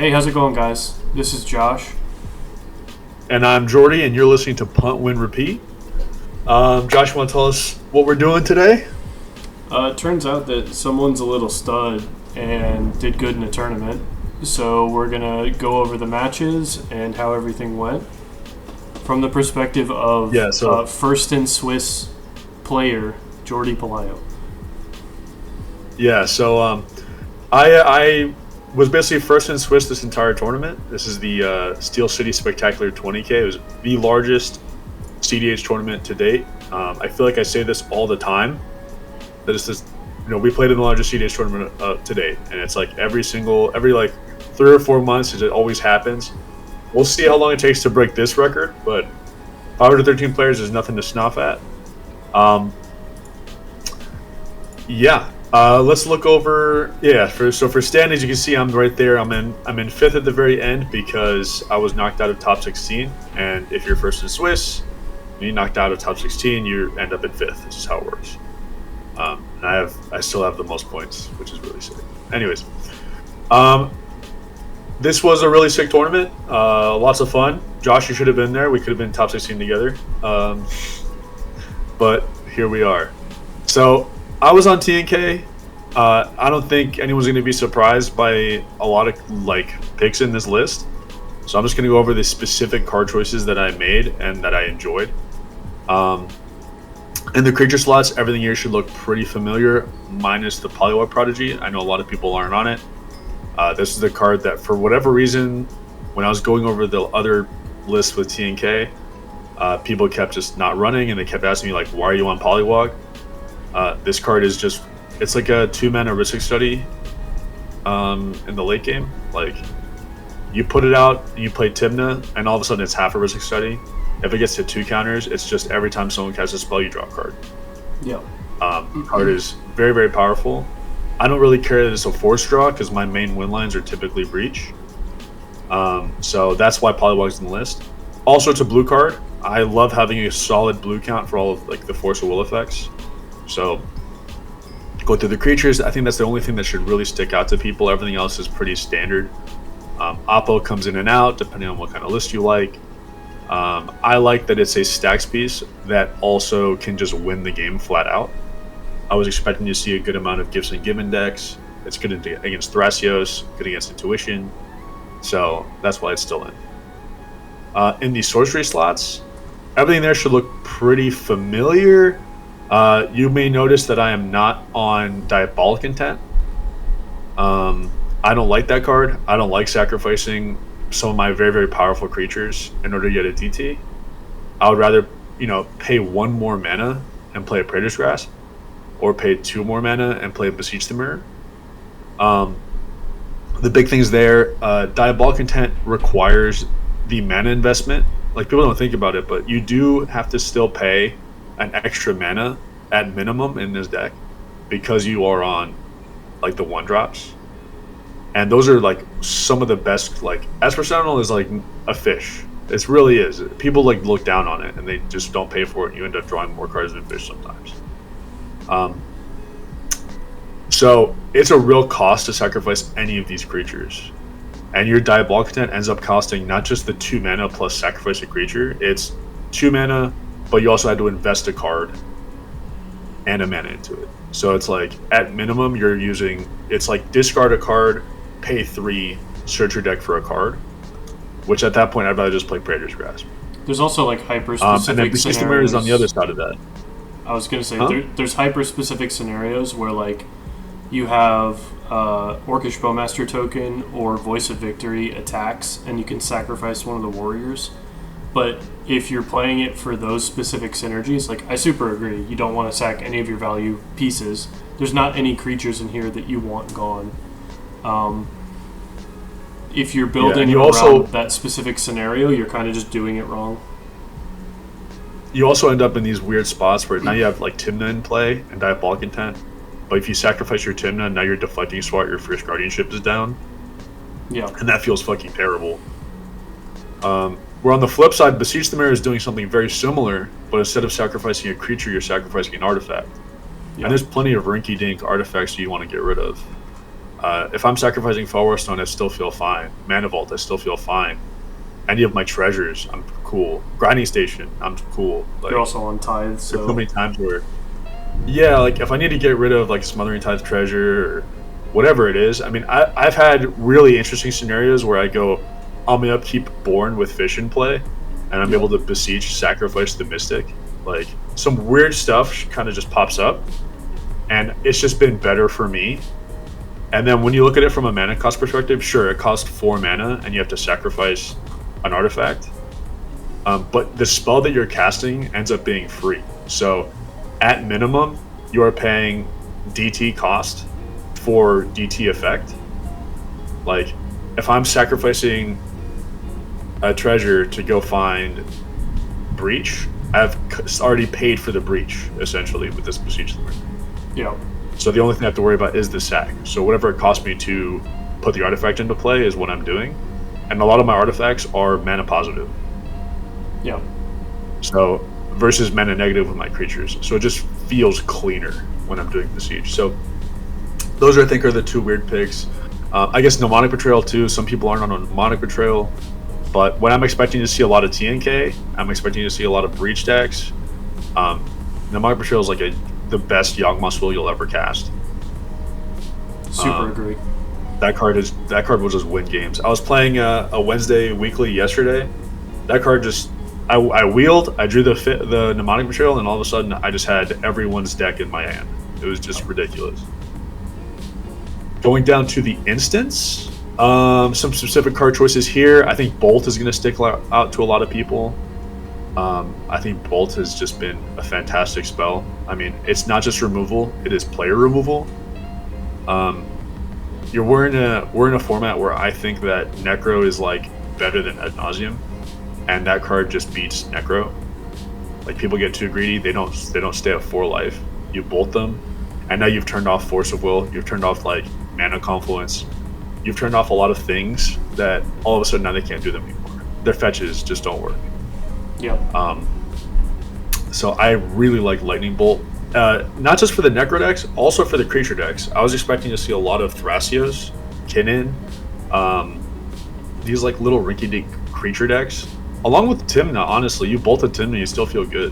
Hey, how's it going, guys? This is Josh. And I'm Jordi, and you're listening to Punt, Win, Repeat. Josh, you want to tell us what we're doing today? It turns out that someone's a little stud and did good in a tournament. So we're going to go over the matches and how everything went from the perspective of first in Swiss player, Jordi Palaio. I was basically first in Swiss this entire tournament. This is the Steel City Spectacular 20K. It was the largest CDH tournament to date. I feel like I say this all the time. That it's this, we played in the largest CDH tournament to date, and it's like every 3 or 4 months, it always happens. We'll see how long it takes to break this record, but 513 players is nothing to snuff at. Let's look over. For standings, you can see I'm right there. I'm in fifth at the very end because I was knocked out of top 16. And if you're first in Swiss, and you knocked out of top 16, you end up in fifth. This is how it works. And I still have the most points, which is really sick. Anyways, this was a really sick tournament. Lots of fun. Josh, you should have been there. We could have been top 16 together. But here we are. So I was on TNK. I don't think anyone's going to be surprised by a lot of picks in this list. So I'm just going to go over the specific card choices that I made and that I enjoyed. In the creature slots, everything here should look pretty familiar, minus the Polywog Prodigy. I know a lot of people aren't on it. This is the card that, for whatever reason, when I was going over the other list with TNK, people kept just not running, and they kept asking me, why are you on Polywog? This card is just, it's like a 2-mana Rhystic Study in the late game. You put it out, you play Tymna, and all of a sudden it's half a Rhystic Study. If it gets to 2 counters, it's just every time someone casts a spell, you draw a card. Yeah. Card is very, very powerful. I don't really care that it's a force draw because my main win lines are typically Breach. So that's why Polywog's in the list. Also, it's a blue card. I love having a solid blue count for all of the Force of Will effects. So go through the creatures. I think that's the only thing that should really stick out to people. Everything else is pretty standard. Oppo comes in and out depending on what kind of list you like. I like that it's a stacks piece that also can just win the game flat out. I was expecting to see a good amount of Gifts and Given decks. It's good against Thrasios, good against Intuition. So that's why it's still in. In the sorcery slots, everything there should look pretty familiar. You may notice that I am not on Diabolic Intent. I don't like that card. I don't like sacrificing some of my very, very powerful creatures in order to get a DT. I would rather, pay 1 more mana and play a Praetor's Grasp, or pay 2 more mana and play a Beseech the Mirror. The big things there, Diabolic Intent requires the mana investment. People don't think about it, but you do have to still pay an extra mana at minimum in this deck because you are on the 1-drops. And those are some of the best. Esper Sentinel is a fish. It really is. People look down on it and they just don't pay for it, and you end up drawing more cards than fish sometimes. So it's a real cost to sacrifice any of these creatures. And your Diabolic Intent ends up costing not just the 2 mana plus sacrifice a creature, it's 2 mana, but you also had to invest a card and a mana into it. So it's at minimum you're using, it's discard a card, pay 3, search your deck for a card, which at that point I'd rather just play Praetor's Grasp. There's also hyper-specific and then Beseech the Mirror is on the other side of that. I was going to say, there's hyper-specific scenarios where you have Orcish Bowmaster token or Voice of Victory attacks, and you can sacrifice one of the warriors. But if you're playing it for those specific synergies, I super agree. You don't want to sack any of your value pieces. There's not any creatures in here that you want gone. If you're building around that specific scenario, you're kind of just doing it wrong. You also end up in these weird spots where now you have Tymna in play and Diabolic Intent. But if you sacrifice your Tymna, now your Deflecting Swat, your Fierce Guardianship is down. Yeah. And that feels fucking terrible. Where on the flip side, Beseech the Mirror is doing something very similar, but instead of sacrificing a creature, you're sacrificing an artifact. Yeah. And there's plenty of rinky-dink artifacts you want to get rid of. If I'm sacrificing Forward Stone, I still feel fine. Mana Vault, I still feel fine. Any of my treasures, I'm cool. Grinding Station, I'm cool. You're also on Tithe, so so many times where, yeah, like if I need to get rid of like Smothering Tithe treasure or whatever it is. I mean, I've had really interesting scenarios where I go, I'm gonna upkeep Born with Fish in play, and I'm able to Beseech, sacrifice the Mystic. Like some weird stuff kind of just pops up, and it's just been better for me. And then when you look at it from a mana cost perspective, sure, it costs 4 mana, and you have to sacrifice an artifact. But the spell that you're casting ends up being free. So, at minimum, you are paying DT cost for DT effect. Like, if I'm sacrificing a treasure to go find Breach, I've already paid for the Breach, essentially, with this Beseech Lord. yeah. So the only thing I have to worry about is the sack. So whatever it costs me to put the artifact into play is what I'm doing. And a lot of my artifacts are mana positive. Yeah. So versus mana negative with my creatures. So it just feels cleaner when I'm doing Besiege. So those I think are the 2 weird picks. I guess Mnemonic Betrayal too. Some people aren't on Mnemonic Betrayal. But when I'm expecting to see a lot of TNK, I'm expecting to see a lot of Breach decks. Mnemonic Betrayal is like the best Yawgmoth's Will you'll ever cast. Super agree. That card will just win games. I was playing a Wednesday weekly yesterday. That card just I wheeled, I drew the Mnemonic Betrayal, and all of a sudden I just had everyone's deck in my hand. It was just ridiculous. Going down to the instance, some specific card choices here. I think Bolt is going to stick out to a lot of people. I think Bolt has just been a fantastic spell. I mean, it's not just removal; it is player removal. We're in a format where I think that Necro is like better than Ad Nauseam, and that card just beats Necro. Like people get too greedy; they don't stay at 4 life. You bolt them, and now you've turned off Force of Will. You've turned off like Mana Confluence. You've turned off a lot of things that all of a sudden now they can't do them anymore. Their fetches just don't work. Yeah. So I really like Lightning Bolt, not just for the Necro decks, also for the creature decks. I was expecting to see a lot of Thrasios, Kinnan, these like little rinky-dink creature decks, along with Tymna. Honestly, you bolted Tymna, you still feel good.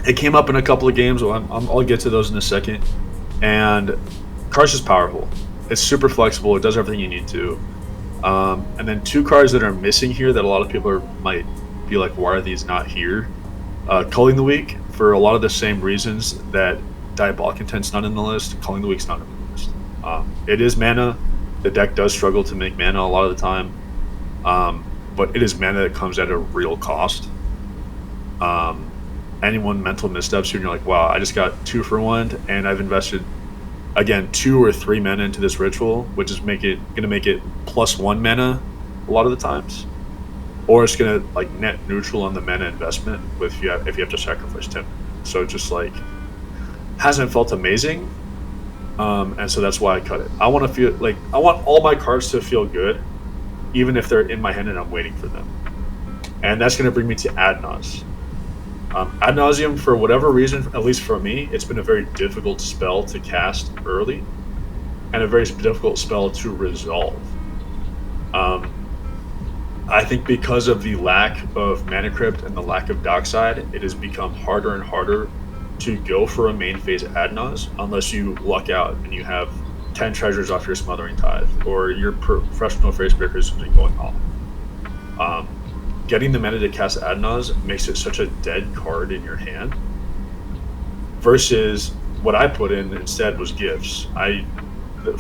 It came up in a couple of games. I'll get to those in a second. And card's just powerful. It's super flexible. It does everything you need to. And then 2 cards that are missing here that a lot of people might be like, why are these not here? Culling the Weak, for a lot of the same reasons that Diabolic Intent's not in the list, Culling the Weak's not in the list. It is mana. The deck does struggle to make mana a lot of the time. But it is mana that comes at a real cost. Anyone mental missteps here and you're like, wow, I just got 2 for 1 and I've invested again 2 or 3 mana into this ritual, which is gonna make it +1 mana a lot of the times, or it's gonna like net neutral on the mana investment if you have to sacrifice 10. So it just like hasn't felt amazing, and so that's why I cut it. I want to feel like I want all my cards to feel good, even if they're in my hand and I'm waiting for them, and that's gonna bring me to Ad Nauseam. Ad Nauseam, for whatever reason, at least for me, it's been a very difficult spell to cast early, and a very difficult spell to resolve. I think because of the lack of Mana Crypt and the lack of Dockside, it has become harder and harder to go for a main phase Ad Nauseam unless you luck out and you have 10 treasures off your Smothering Tithe, or your professional phrase breaker is something going on. Getting the mana to cast Ad Nauseam makes it such a dead card in your hand. Versus what I put in instead was Gifts.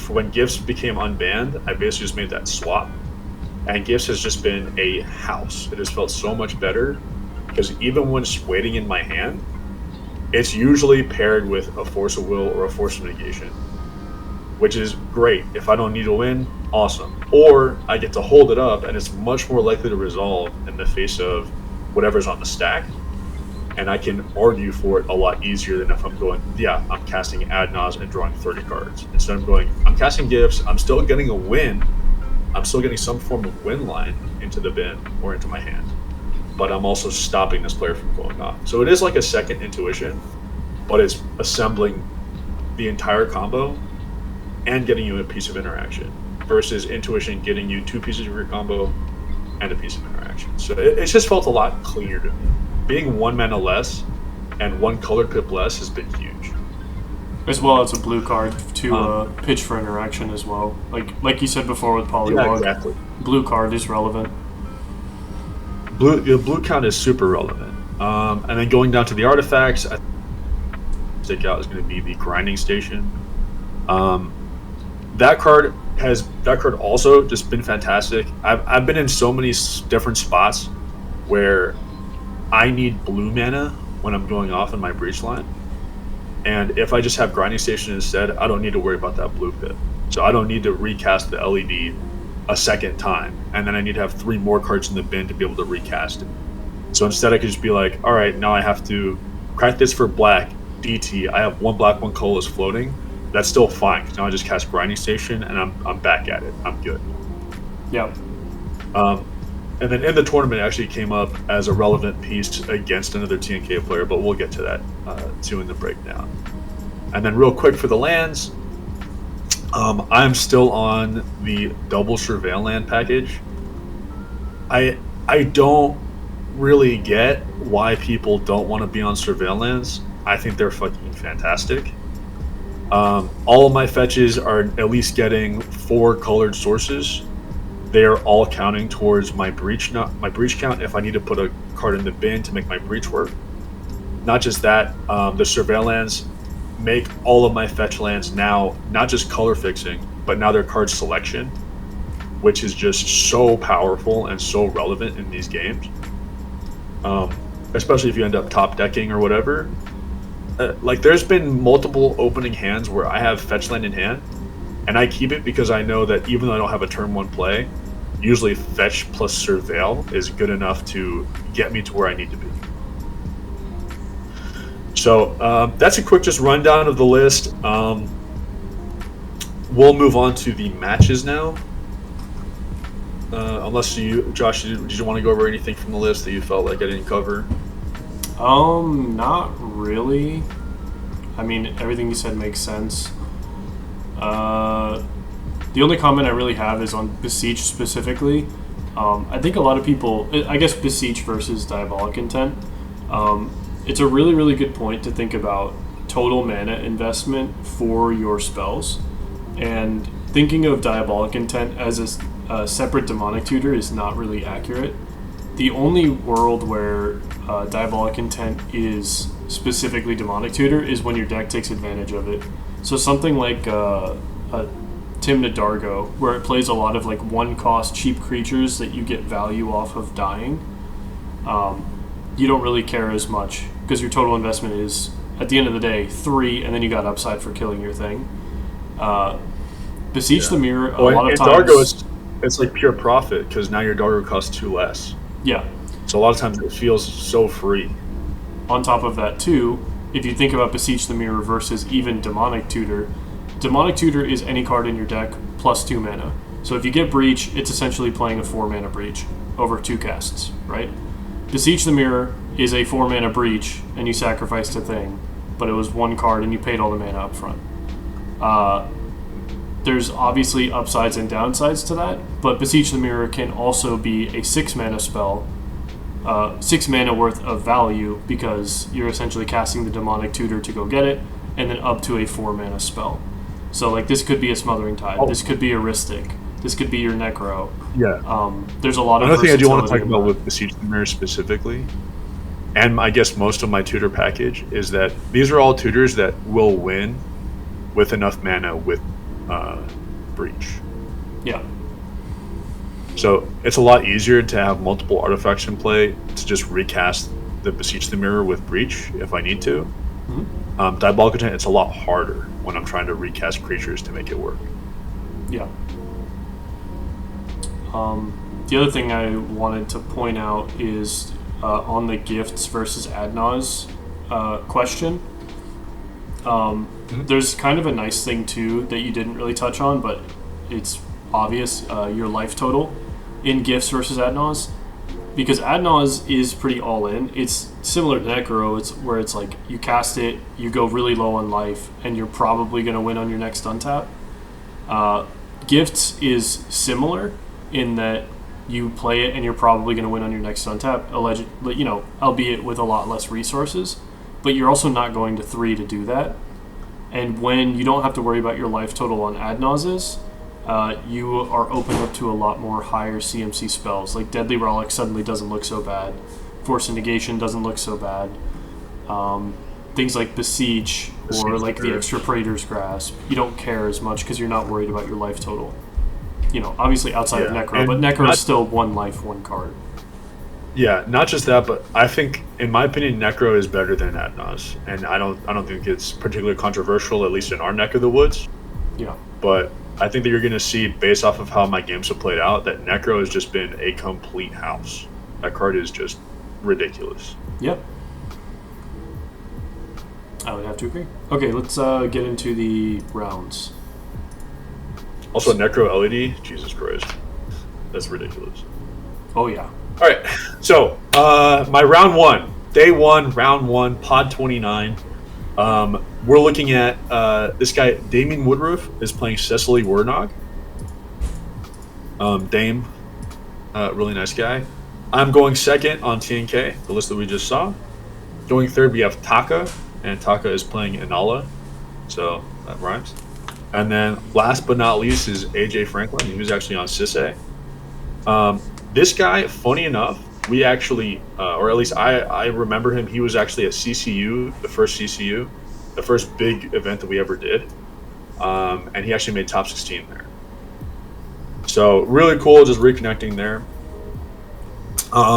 When Gifts became unbanned, I basically just made that swap. And Gifts has just been a house. It has felt so much better because even when it's waiting in my hand, it's usually paired with a Force of Will or a Force of Negation, which is great. If I don't need to win, awesome. Or I get to hold it up and it's much more likely to resolve in the face of whatever's on the stack. And I can argue for it a lot easier than if I'm going, yeah, I'm casting Ad Nauseam and drawing 30 cards. Instead of going, I'm casting Gifts, I'm still getting a win. I'm still getting some form of win line into the bin or into my hand. But I'm also stopping this player from going off. So it is like a second intuition, but it's assembling the entire combo and getting you a piece of interaction, versus Intuition getting you 2 pieces of your combo and a piece of interaction. So it's just felt a lot cleaner to me. Being 1 mana less and 1 color pip less has been huge. As well as a blue card to pitch for interaction as well. Like you said before with Polywog, yeah, exactly. Blue card is relevant. Blue count is super relevant. And then going down to the artifacts, I stick out is going to be the grinding station. That card also just been fantastic. I've been in so many different spots where I need blue mana when I'm going off in my breach line. And if I just have grinding station instead, I don't need to worry about that blue pip. So I don't need to recast the LED a second time, and then I need to have 3 more cards in the bin to be able to recast it. So instead I could just be like, all right, now I have to crack this for black, DT. I have 1 black, 1 colorless floating. That's still fine, because now I just cast grinding station and I'm back at it. I'm good. Yeah. And then in the tournament, it actually came up as a relevant piece against another TNK player, but we'll get to that too in the breakdown. And then real quick for the lands, I'm still on the double Surveil land package. I don't really get why people don't want to be on Surveil lands. I think they're fucking fantastic. All of my fetches are at least getting 4 colored sources. They are all counting towards my breach count if I need to put a card in the bin to make my breach work. Not just that, the Surveil lands make all of my fetch lands now not just color fixing, but now they're card selection, which is just so powerful and so relevant in these games. Especially if you end up top decking or whatever. Like there's been multiple opening hands where I have fetch land in hand, and I keep it because I know that even though I don't have a turn 1 play, usually fetch plus Surveil is good enough to get me to where I need to be. So that's a quick just rundown of the list. We'll move on to the matches now. Unless you, Josh, did you want to go over anything from the list that you felt like I didn't cover? Not really. I mean, everything you said makes sense. The only comment I really have is on Beseech specifically. I think a lot of people, I guess Beseech versus Diabolic Intent, it's a really, really good point to think about total mana investment for your spells. And thinking of Diabolic Intent as a separate Demonic Tutor is not really accurate. The only world where Diabolic Intent is specifically Demonic Tutor is when your deck takes advantage of it. So something like a Timna Dargo, where it plays a lot of like 1-cost cheap creatures that you get value off of dying, you don't really care as much because your total investment is, at the end of the day, 3, and then you got upside for killing your thing. Beseech the Mirror, a lot of times... Dargo, it's like pure profit because now your Dargo costs 2 less. Yeah. So a lot of times it feels so free. On top of that, too, if you think about Beseech the Mirror versus even Demonic Tutor is any card in your deck plus 2 mana. So if you get Breach, it's essentially playing a 4-mana Breach over 2 casts, right? Beseech the Mirror is a 4-mana Breach, and you sacrificed a thing, but it was 1 card and you paid all the mana up front. There's obviously upsides and downsides to that, but Beseech the Mirror can also be a 6-mana spell, 6 mana worth of value, because you're essentially casting the Demonic Tutor to go get it, and then up to a 4-mana spell. So like this could be a Smothering Tide, this could be a Rhystic, this could be your Necro. Yeah. There's a lot of another thing I do want to talk versatility about with Beseech the Mirror specifically, and I guess most of my tutor package, is that these are all tutors that will win with enough mana with Breach. Yeah. So it's a lot easier to have multiple artifacts in play to just recast the Beseech the Mirror with Breach if I need to. Mm-hmm. Diabolic Intent, it's a lot harder when I'm trying to recast creatures to make it work. Yeah. The other thing I wanted to point out is on the gifts versus Adnaz question. There's kind of a nice thing too that you didn't really touch on, but it's obvious, your life total in gifts versus Adnaz. because Adnaz is pretty all in. It's similar to Necro. It's where it's like you cast it, you go really low on life, and you're probably going to win on your next untap. Gifts is similar in that you play it and you're probably going to win on your next untap, albeit with a lot less resources. But you're also not going to 3 to do that. And when you don't have to worry about your life total on Adnazes, you are open up to a lot more higher CMC spells. Like Deadly Relic suddenly doesn't look so bad. Force of Negation doesn't look so bad. Things like Besiege or like the extra Praetor's Grasp, you don't care as much because you're not worried about your life total. Obviously outside of Necro, but Necro is still 1 life, 1 card. Yeah, not just that, but I think, in my opinion, Necro is better than Adnaz, and I don't think it's particularly controversial, at least in our neck of the woods. Yeah. But I think that you're going to see, based off of how my games have played out, that Necro has just been a complete house. That card is just ridiculous. Yep. I would have to agree. Okay, let's get into the rounds. Also, Necro LED, Jesus Christ. That's ridiculous. Oh, yeah. All right, so my round 1, day 1, round 1, pod 29. We're looking at this guy, Damien Woodruff, is playing Cecily Wernog. Dame, really nice guy. I'm going second on TNK, the list that we just saw. Going third, we have Taka, and Taka is playing Inala, so that rhymes. And then last but not least is AJ Franklin. He was actually on Sisse. This guy, funny enough, we actually, or at least I remember him, he was actually at CCU, the first big event that we ever did. And he actually made top 16 there. So really cool, just reconnecting there.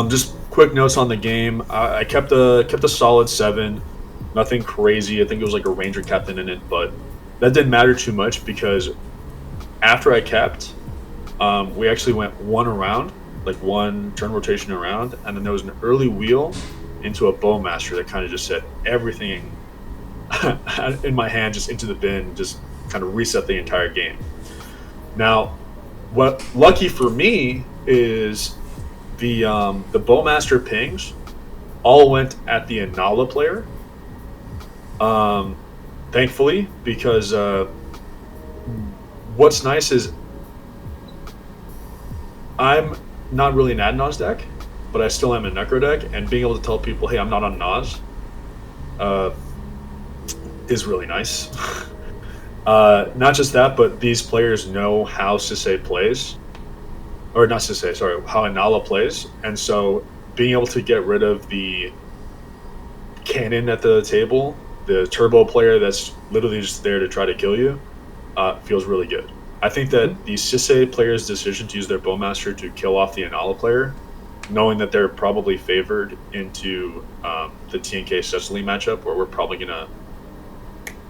Just quick notes on the game. I kept a solid 7, nothing crazy. I think it was like a Ranger captain in it, but that didn't matter too much because after I kept, we actually went 1 around, like 1 turn rotation around, and then there was an early wheel into a Bowmaster that kind of just set everything in my hand just into the bin, just kind of reset the entire game. Now, what lucky for me is the Bowmaster pings all went at the Inala player. Thankfully, because what's nice is I'm not really an Adnaz deck, but I still am a Necro deck, and being able to tell people, hey, I'm not on Naz, is really nice. Not just that, but these players know how Sisse plays, or not Sisse, sorry, how Inala plays, and so being able to get rid of the cannon at the table, the turbo player that's literally just there to try to kill you, feels really good. I think that the Sisse player's decision to use their Bowmaster to kill off the Inala player, knowing that they're probably favored into the TNK Cecily matchup, where we're probably going to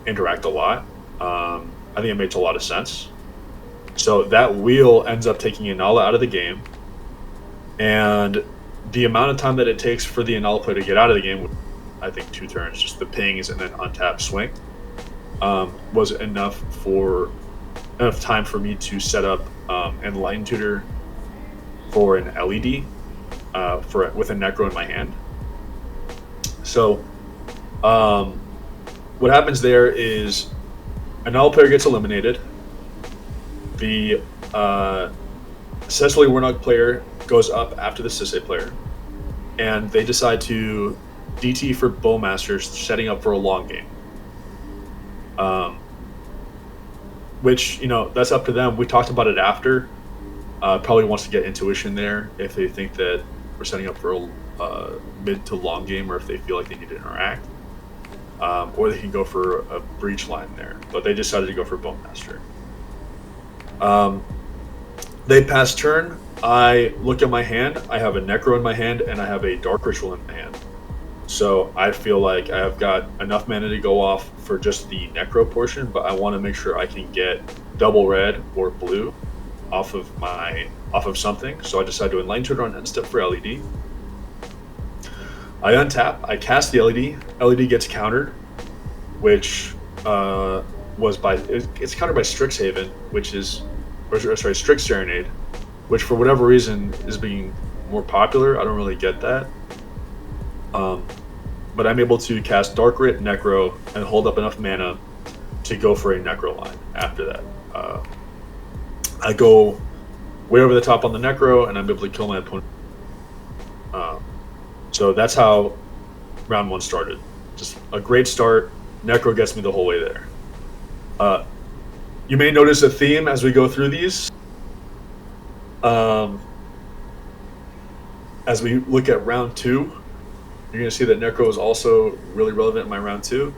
interact a lot, I think it makes a lot of sense. So that wheel ends up taking Inala out of the game, and the amount of time that it takes for the Inala player to get out of the game, I think 2 turns, just the pings and then untap swing, was enough time for me to set up Enlighten Tutor for an LED with a Necro in my hand. So what happens there is Inala player gets eliminated. The Cecily Wernog player goes up after the Sisse player, and they decide to DT for Bowmasters, setting up for a long game. Which, that's up to them. We talked about it after. Probably wants to get intuition there if they think that we're setting up for a mid to long game, or if they feel like they need to interact. Or they can go for a breach line there. But they decided to go for Bowmaster. They pass turn. I look at my hand. I have a Necro in my hand, and I have a Dark Ritual in my hand. So I feel like I have got enough mana to go off for just the Necro portion, but I want to make sure I can get double red or blue off of something. So I decide to Enlighten Tutor on end step for LED. I untap, I cast the LED. LED gets countered, which it's countered by Strixhaven, Strix Serenade, which for whatever reason is being more popular. I don't really get that. But I'm able to cast Dark Rit, Necro, and hold up enough mana to go for a Necro line after that. I go way over the top on the Necro, and I'm able to kill my opponent. So that's how round 1 started. Just a great start. Necro gets me the whole way there. You may notice a theme as we go through these. As we look at round 2, you're going to see that Necro is also really relevant in my round 2.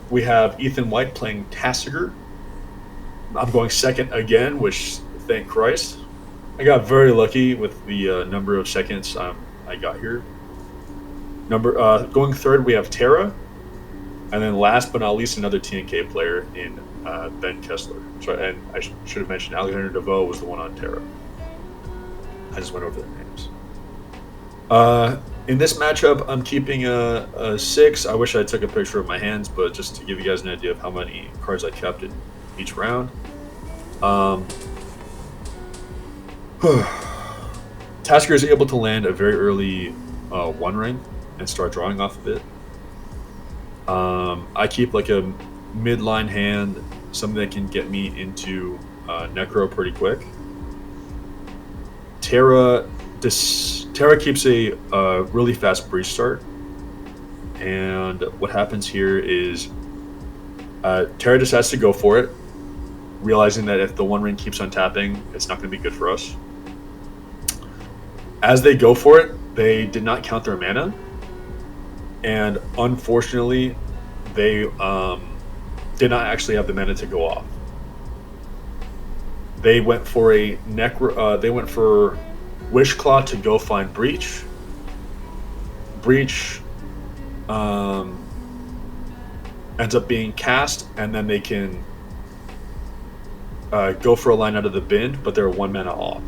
We have Ethan White playing Tasigur. I'm going second again, which, thank Christ. I got very lucky with the number of seconds I got here. Going third, we have Terra. And then last but not least, another TNK player in Ben Kessler. And I should have mentioned Alexander DeVoe was the one on Terra. I just went over their names. In this matchup, I'm keeping a 6. I wish I took a picture of my hands, but just to give you guys an idea of how many cards I kept in each round. Tasker is able to land a very early 1 ring and start drawing off of it. I keep like a midline hand, something that can get me into Necro pretty quick. Terra keeps a really fast breach start, and what happens here is Terra decides to go for it, realizing that if the 1 ring keeps on tapping, it's not going to be good for us. As they go for it, they did not count their mana, and unfortunately, they did not actually have the mana to go off. They went for a they went for Wishclaw to go find Breach. Breach ends up being cast, and then they can go for a line out of the bin, but they're 1 mana off.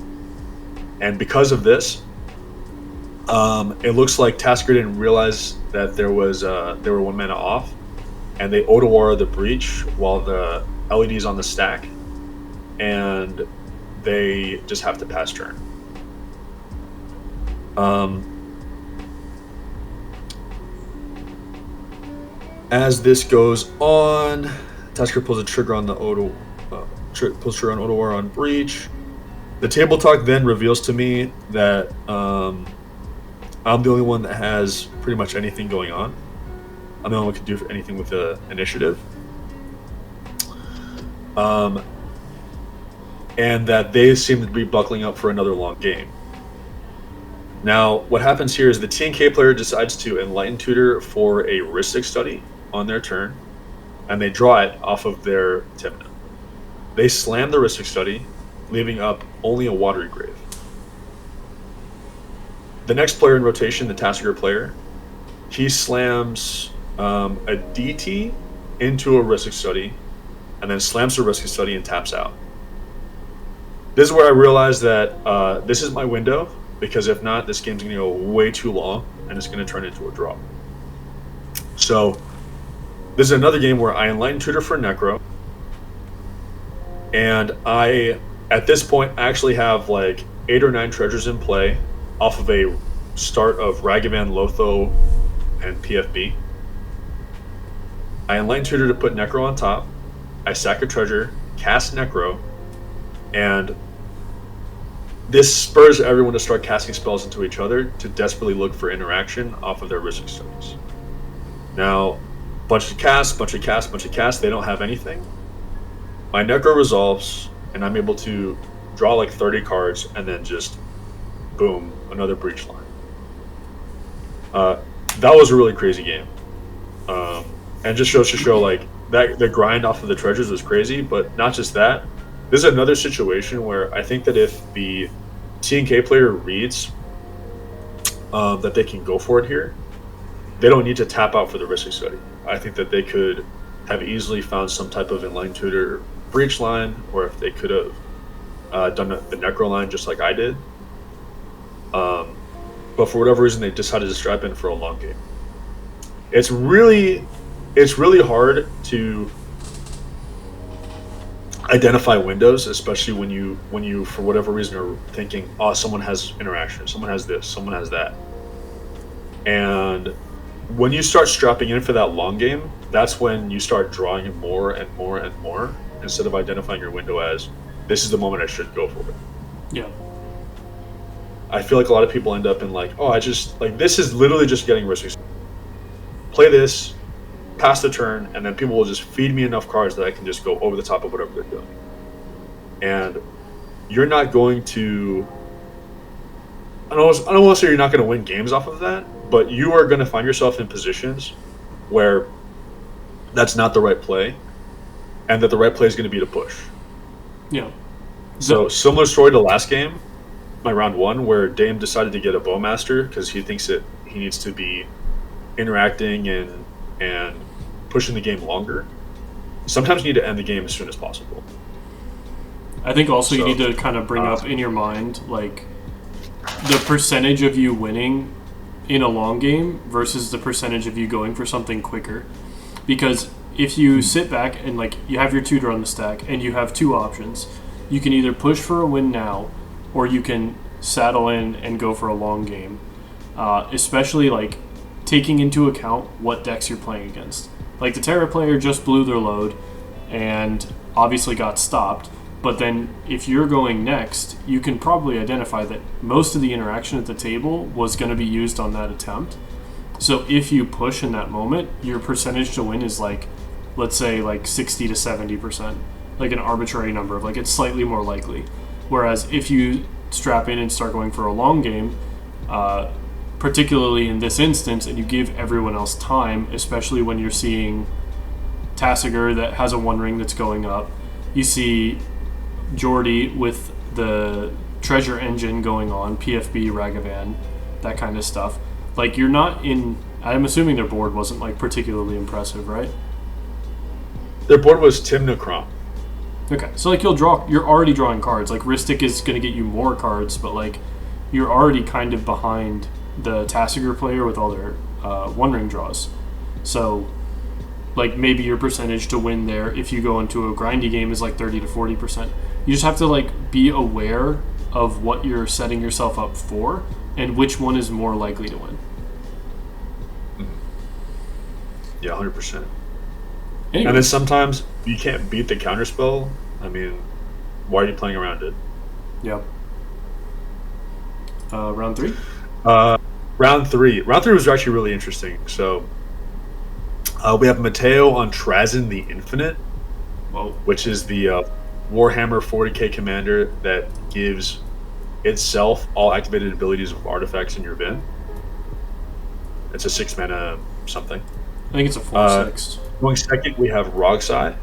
And because of this, it looks like Tasker didn't realize that they were 1 mana off, and they Otawara the Breach while the LED's on the stack, and they just have to pass turn. As this goes on, Tasker pulls a trigger on the Otawara on Breach. The table talk then reveals to me that I'm the only one that has pretty much anything going on. I'm the only one who can do anything with the initiative. And that they seem to be buckling up for another long game. Now, what happens here is the TNK player decides to Enlighten Tutor for a Rhystic Study on their turn, and they draw it off of their Tymna. They slam the Rhystic Study, leaving up only a Watery Grave. The next player in rotation, the Tasker player, he slams a DT into a Rhystic Study, and then slams the Rhystic Study and taps out. This is where I realized that this is my window, because if not, this game's going to go way too long, and it's going to turn into a draw. So, this is another game where I Enlighten Tutor for Necro, and I, at this point, actually have like 8 or 9 treasures in play off of a start of Ragavan, Lotho, and PFB. I Enlighten Tutor to put Necro on top. I sack a treasure, cast Necro, and this spurs everyone to start casting spells into each other to desperately look for interaction off of their Rhystic Studies. Now, bunch of casts, they don't have anything. My Necro resolves, and I'm able to draw like 30 cards, and then just, boom, another Breach line. That was a really crazy game. And just shows to show like that the grind off of the treasures was crazy, but not just that. This is another situation where I think that if the TNK player reads that they can go for it here, they don't need to tap out for the Rhystic Study. I think that they could have easily found some type of Enlighten Tutor Breach line, or if they could have done the Necro line just like I did. But for whatever reason, they decided to strap in for a long game. It's really hard to identify windows, especially when you for whatever reason are thinking, oh, someone has interaction, someone has this, someone has that, and when you start strapping in for that long game, that's when you start drawing more and more and more instead of identifying your window as this is the moment I should go for it. Yeah. I feel like a lot of people end up in like, oh, I just like this is literally just getting risky. Play this, pass the turn, and then people will just feed me enough cards that I can just go over the top of whatever they're doing. And you're not going to. I don't want to say you're not going to win games off of that, but you are going to find yourself in positions where that's not the right play, and that the right play is going to be to push. Yeah. So similar story to last game, my round one, where Dame decided to get a Bowmaster because he thinks that he needs to be interacting and pushing the game longer. Sometimes you need to end the game as soon as possible. I think also you need to kind of bring up in your mind like the percentage of you winning in a long game versus the percentage of you going for something quicker. Because if you sit back and like you have your tutor on the stack and you have two options, you can either push for a win now or you can saddle in and go for a long game. Especially like taking into account what decks you're playing against. Like the Terra player just blew their load and obviously got stopped, but then if you're going next, you can probably identify that most of the interaction at the table was going to be used on that attempt. So if you push in that moment, your percentage to win is like, let's say like 60 to 70%, like an arbitrary number of like it's slightly more likely. Whereas if you strap in and start going for a long game, particularly in this instance, and you give everyone else time, especially when you're seeing Tasigur that has a One Ring that's going up, you see Jordi with the Treasure Engine going on, PFB, Ragavan, that kind of stuff. Like you're not in. I'm assuming their board wasn't like particularly impressive, right? Their board was Timnacron. Okay, so like you're already drawing cards. Like Ristic is going to get you more cards, but like you're already kind of behind the Tasigur player with all their One Ring draws. So like maybe your percentage to win there if you go into a grindy game is like 30 to 40%. You just have to like be aware of what you're setting yourself up for and which one is more likely to win. Yeah, 100%. Anyways. And then sometimes you can't beat the counterspell. I mean, why are you playing around it? Yeah. Round three? Round three was actually really interesting. So we have Mateo on Trazyn the Infinite, which is the Warhammer 40k commander that gives itself all activated abilities of artifacts in your bin. It's a 6 mana something. I think it's a 4/6. Going second, we have Rogsai.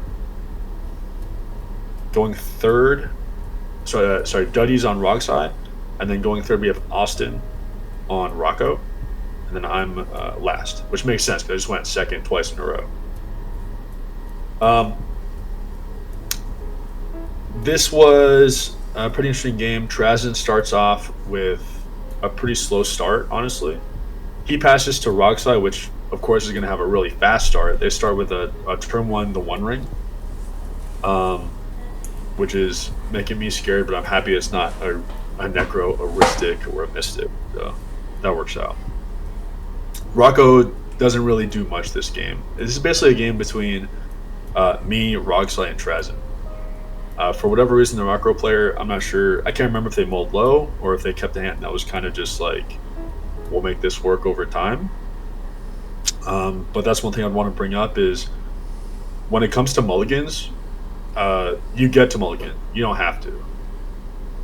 Going third, Duddy's on Rogsai. And then going third, we have Austin on Rocco. And then I'm last, which makes sense because I just went second twice in a row. This was a pretty interesting game. Trazyn starts off with a pretty slow start, honestly. He passes to Rogsai, which of course is going to have a really fast start. They start with a turn one, the One Ring, which is making me scared, but I'm happy it's not a Necro, a Ristic, or a Mystic. So that works out. Rocco doesn't really do much this game. This is basically a game between me, Rogsai, and Trazyn. For whatever reason, the Rocco player, I'm not sure. I can't remember if they mulled low or if they kept a hand that was kind of just like, we'll make this work over time. But that's one thing I'd want to bring up is when it comes to mulligans, you get to mulligan. You don't have to.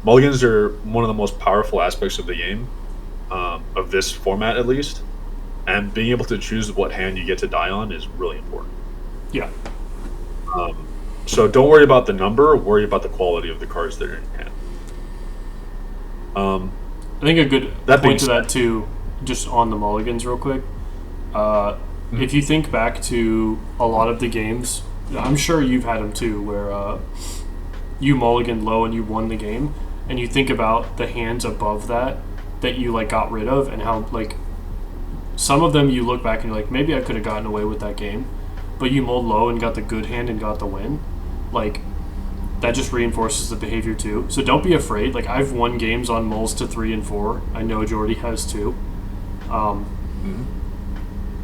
Mulligans are one of the most powerful aspects of the game, of this format at least. And being able to choose what hand you get to die on is really important. Yeah. So don't worry about the number, worry about the quality of the cards that are in your hand. I think a good point to that too, just on the mulligans real quick. If you think back to a lot of the games, I'm sure you've had them too, where you mulliganed low and you won the game, and you think about the hands above that you like got rid of, and how like some of them you look back and you're like, maybe I could have gotten away with that game, but you mulled low and got the good hand and got the win. Like that just reinforces the behavior too. So don't be afraid. Like, I've won games on mulls to 3 and 4. I know Jordi has too.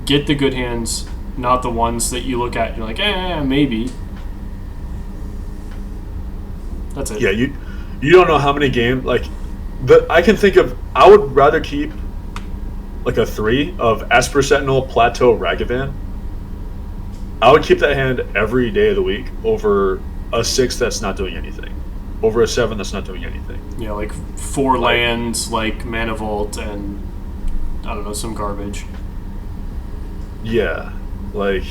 Get the good hands, not the ones that you look at and you're like, maybe. That's it. Yeah, you don't know how many games, like, I can think of, I would rather keep like a 3 of Esper Sentinel, Plateau, Ragavan. I would keep that hand every day of the week over a 6 that's not doing anything, over a 7 that's not doing anything. Yeah, like 4 lands, like Mana Vault, and I don't know, some garbage. Yeah, like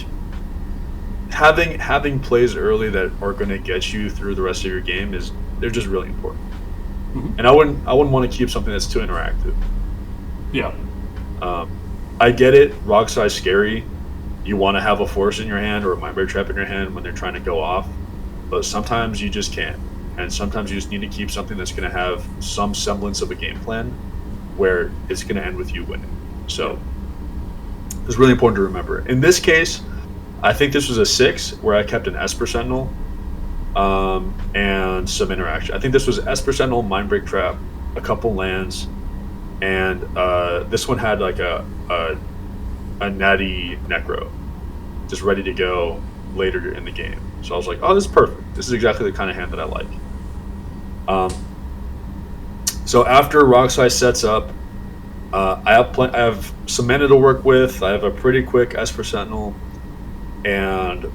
having plays early that are going to get you through the rest of your game they're just really important. Mm-hmm. And I wouldn't want to keep something that's too interactive. Yeah. I get it. Rock size scary. You want to have a force in your hand or a mind break trap in your hand when they're trying to go off, but sometimes you just can't. And sometimes you just need to keep something that's going to have some semblance of a game plan where it's going to end with you winning. So it's really important to remember. In this case, I think this was a 6 where I kept an Esper Sentinel and some interaction. I think this was Esper Sentinel, Mind Break Trap, a couple lands, and this one had like a natty Necro just ready to go later in the game. So I was like, oh, this is perfect. This is exactly the kind of hand that I like. So after Rockslide sets up, I have some mana to work with. I have a pretty quick Esper Sentinel, and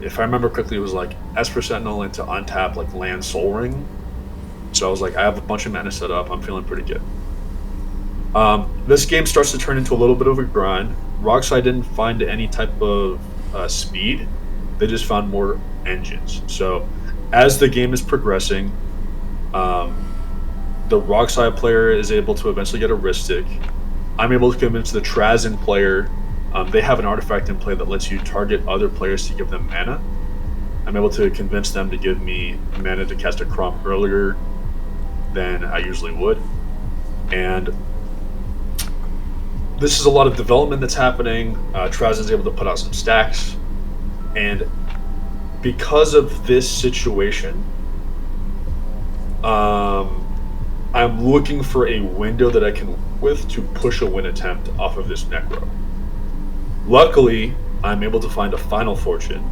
if I remember correctly, it was like Esper Sentinel into untap like land Soul Ring. So I was like, I have a bunch of mana set up. I'm feeling pretty good. This game starts to turn into a little bit of a grind. Rockslide didn't find any type of speed. They just found more engines. So as the game is progressing, the Rockslide player is able to eventually get a Ristic. I'm able to convince the Trazen player. They have an artifact in play that lets you target other players to give them mana. I'm able to convince them to give me mana to cast a Crom earlier than I usually would. And this is a lot of development that's happening. Trazen's able to put out some stacks. And because of this situation, I'm looking for a window that I can work with to push a win attempt off of this Necro. Luckily, I'm able to find a Final Fortune.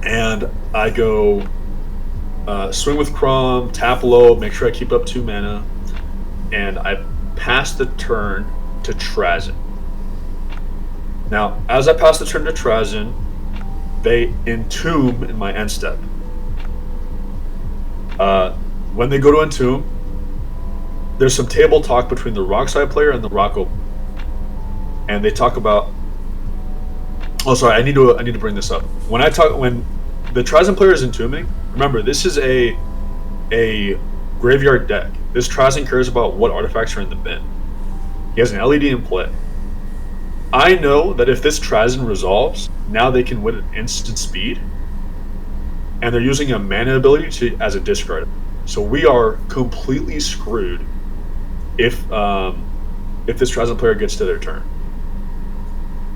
And I go swing with Crom, tap low, make sure I keep up 2 mana, and I pass the turn to Trazen. Now, as I pass the turn to Trazen, they entomb in my end step. When they go to entomb, there's some table talk between the Rockside player and the Rocco, and they talk about. Oh, sorry, I need to bring this up. When the Trazen player is entombing, remember this is a graveyard deck. This Trazen cares about what artifacts are in the bin. He has an LED in play. I know that if this Trazen resolves, now they can win at instant speed, and they're using a mana ability as a discard. So we are completely screwed if this Trazen player gets to their turn.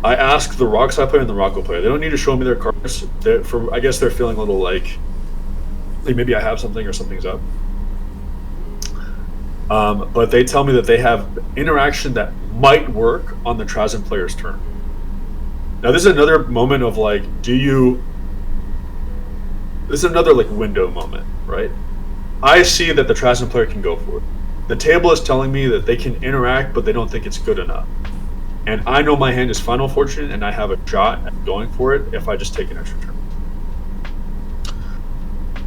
I ask the Rockside player and the Rocco player. They don't need to show me their cards. I guess they're feeling a little like maybe I have something or something's up. But they tell me that they have interaction that might work on the Trazen player's turn. Now this is another moment of like, this is another like window moment, right? I see that the Trazen player can go for it. The table is telling me that they can interact, but they don't think it's good enough. And I know my hand is Final Fortune, and I have a shot at going for it if I just take an extra turn.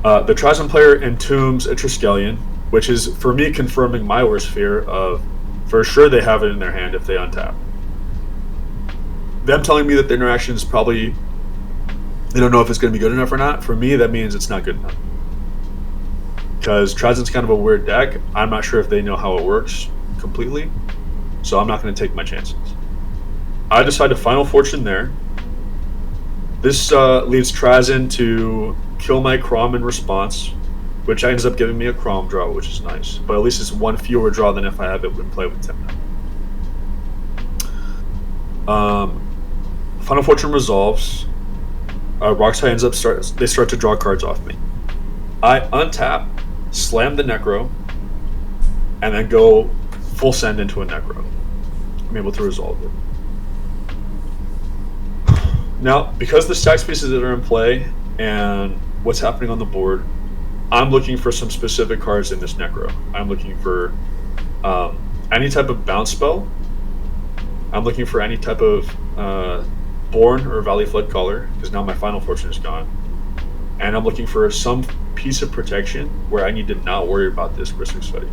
The Trazen player entombs a Triskelion, which is, for me, confirming my worst fear of, for sure they have it in their hand if they untap. Them telling me that the interaction is probably, they don't know if it's going to be good enough or not, for me, that means it's not good enough. Because Trazen's kind of a weird deck. I'm not sure if they know how it works completely, so I'm not going to take my chances. I decide to Final Fortune there. This leads Trazen to kill my Crom in response, which ends up giving me a Crom draw, which is nice. But at least it's one fewer draw than if I have it in play with Timna. Final Fortune resolves. Roxai they start to draw cards off me. I untap, slam the Necro, and then go full send into a Necro. I'm able to resolve it. Now, because the stack spaces that are in play and what's happening on the board, I'm looking for some specific cards in this Necro. I'm looking for any type of bounce spell. I'm looking for any type of Born or Valley Flood Caller, because now my Final Fortune is gone. And I'm looking for some piece of protection where I need to not worry about this Bristol Sweaty.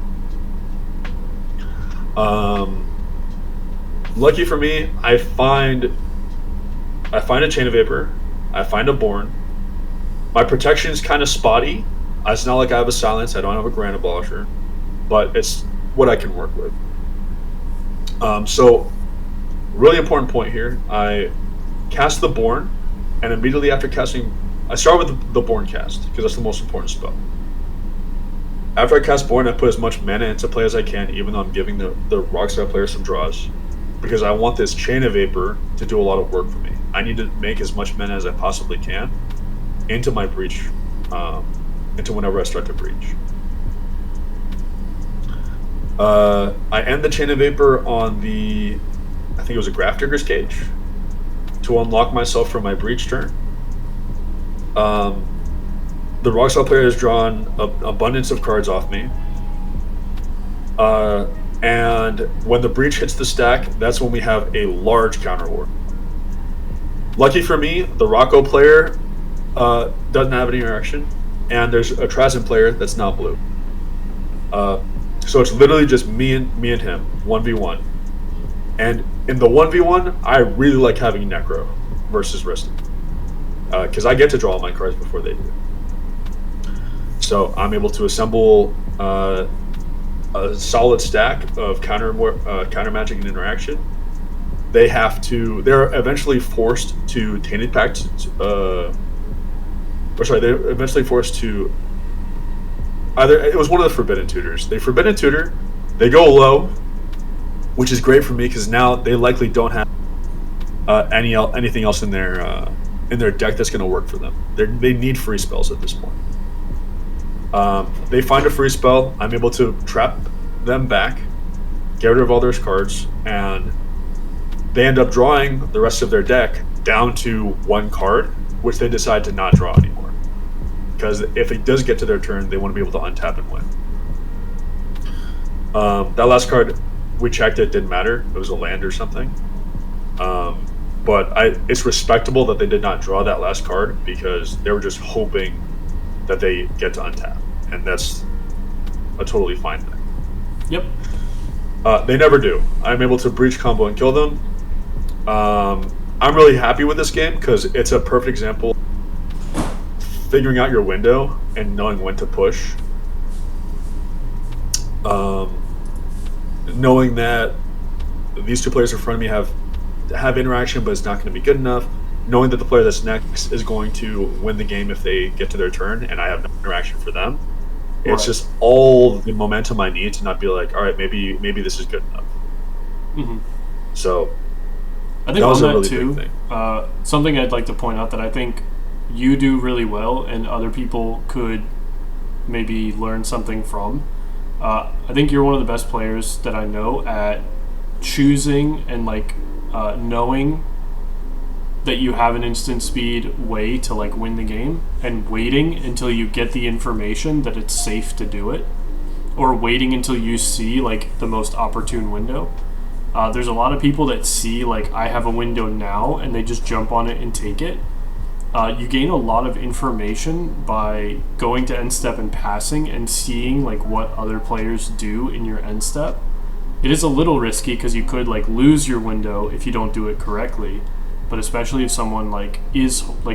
Lucky for me, I find a Chain of Vapor, I find a Born. My protection is kind of spotty. It's not like I have a Silence, I don't have a Grand Abolisher, but it's what I can work with. So, really important point here. I cast the Born, and immediately after casting, I start with the Born cast, because that's the most important spell. After I cast Born, I put as much mana into play as I can, even though I'm giving the Rockstar player some draws, because I want this Chain of Vapor to do a lot of work for me. I need to make as much mana as I possibly can into my Breach, into whenever I start to Breach. I end the Chain of Vapor on the, I think it was a Grafdigger's Cage, to unlock myself from my Breach turn. The Rockstar player has drawn an abundance of cards off me. And when the Breach hits the stack, that's when we have a large counter war. Lucky for me, the Rocco player doesn't have any interaction, and there's a Trazen player that's not blue. So it's literally just me and him, 1v1. And in the 1v1, I really like having Necro versus Riston, because I get to draw all my cards before they do. So I'm able to assemble a solid stack of counter magic and interaction. They're eventually forced to Tainted Pact, they're eventually forced to either, it was one of the Forbidden Tutors. They Forbidden Tutor, they go low, which is great for me because now they likely don't have anything else in their deck that's going to work for them. They need free spells at this point. They find a free spell. I'm able to trap them back, get rid of all their cards, and they end up drawing the rest of their deck down to one card, which they decide to not draw anymore. Because if it does get to their turn, they want to be able to untap and win. That last card, we checked it, didn't matter. It was a land or something. But it's respectable that they did not draw that last card because they were just hoping that they get to untap. And that's a totally fine thing. Yep. They never do. I'm able to Breach combo and kill them. I'm really happy with this game because it's a perfect example of figuring out your window and knowing when to push. Knowing that these two players in front of me have interaction, but it's not going to be good enough. Knowing that the player that's next is going to win the game if they get to their turn, and I have no interaction for them. Right. It's just all the momentum I need to not be like, all right, maybe this is good enough. Mm-hmm. So I think on that really too, something I'd like to point out that I think you do really well, and other people could maybe learn something from. I think you're one of the best players that I know at choosing and knowing that you have an instant speed way to win the game, and waiting until you get the information that it's safe to do it, or waiting until you see the most opportune window. There's a lot of people that see I have a window now and they just jump on it and take it. You gain a lot of information by going to end step and passing and seeing what other players do in your end step. It is a little risky because you could lose your window if you don't do it correctly. But especially if someone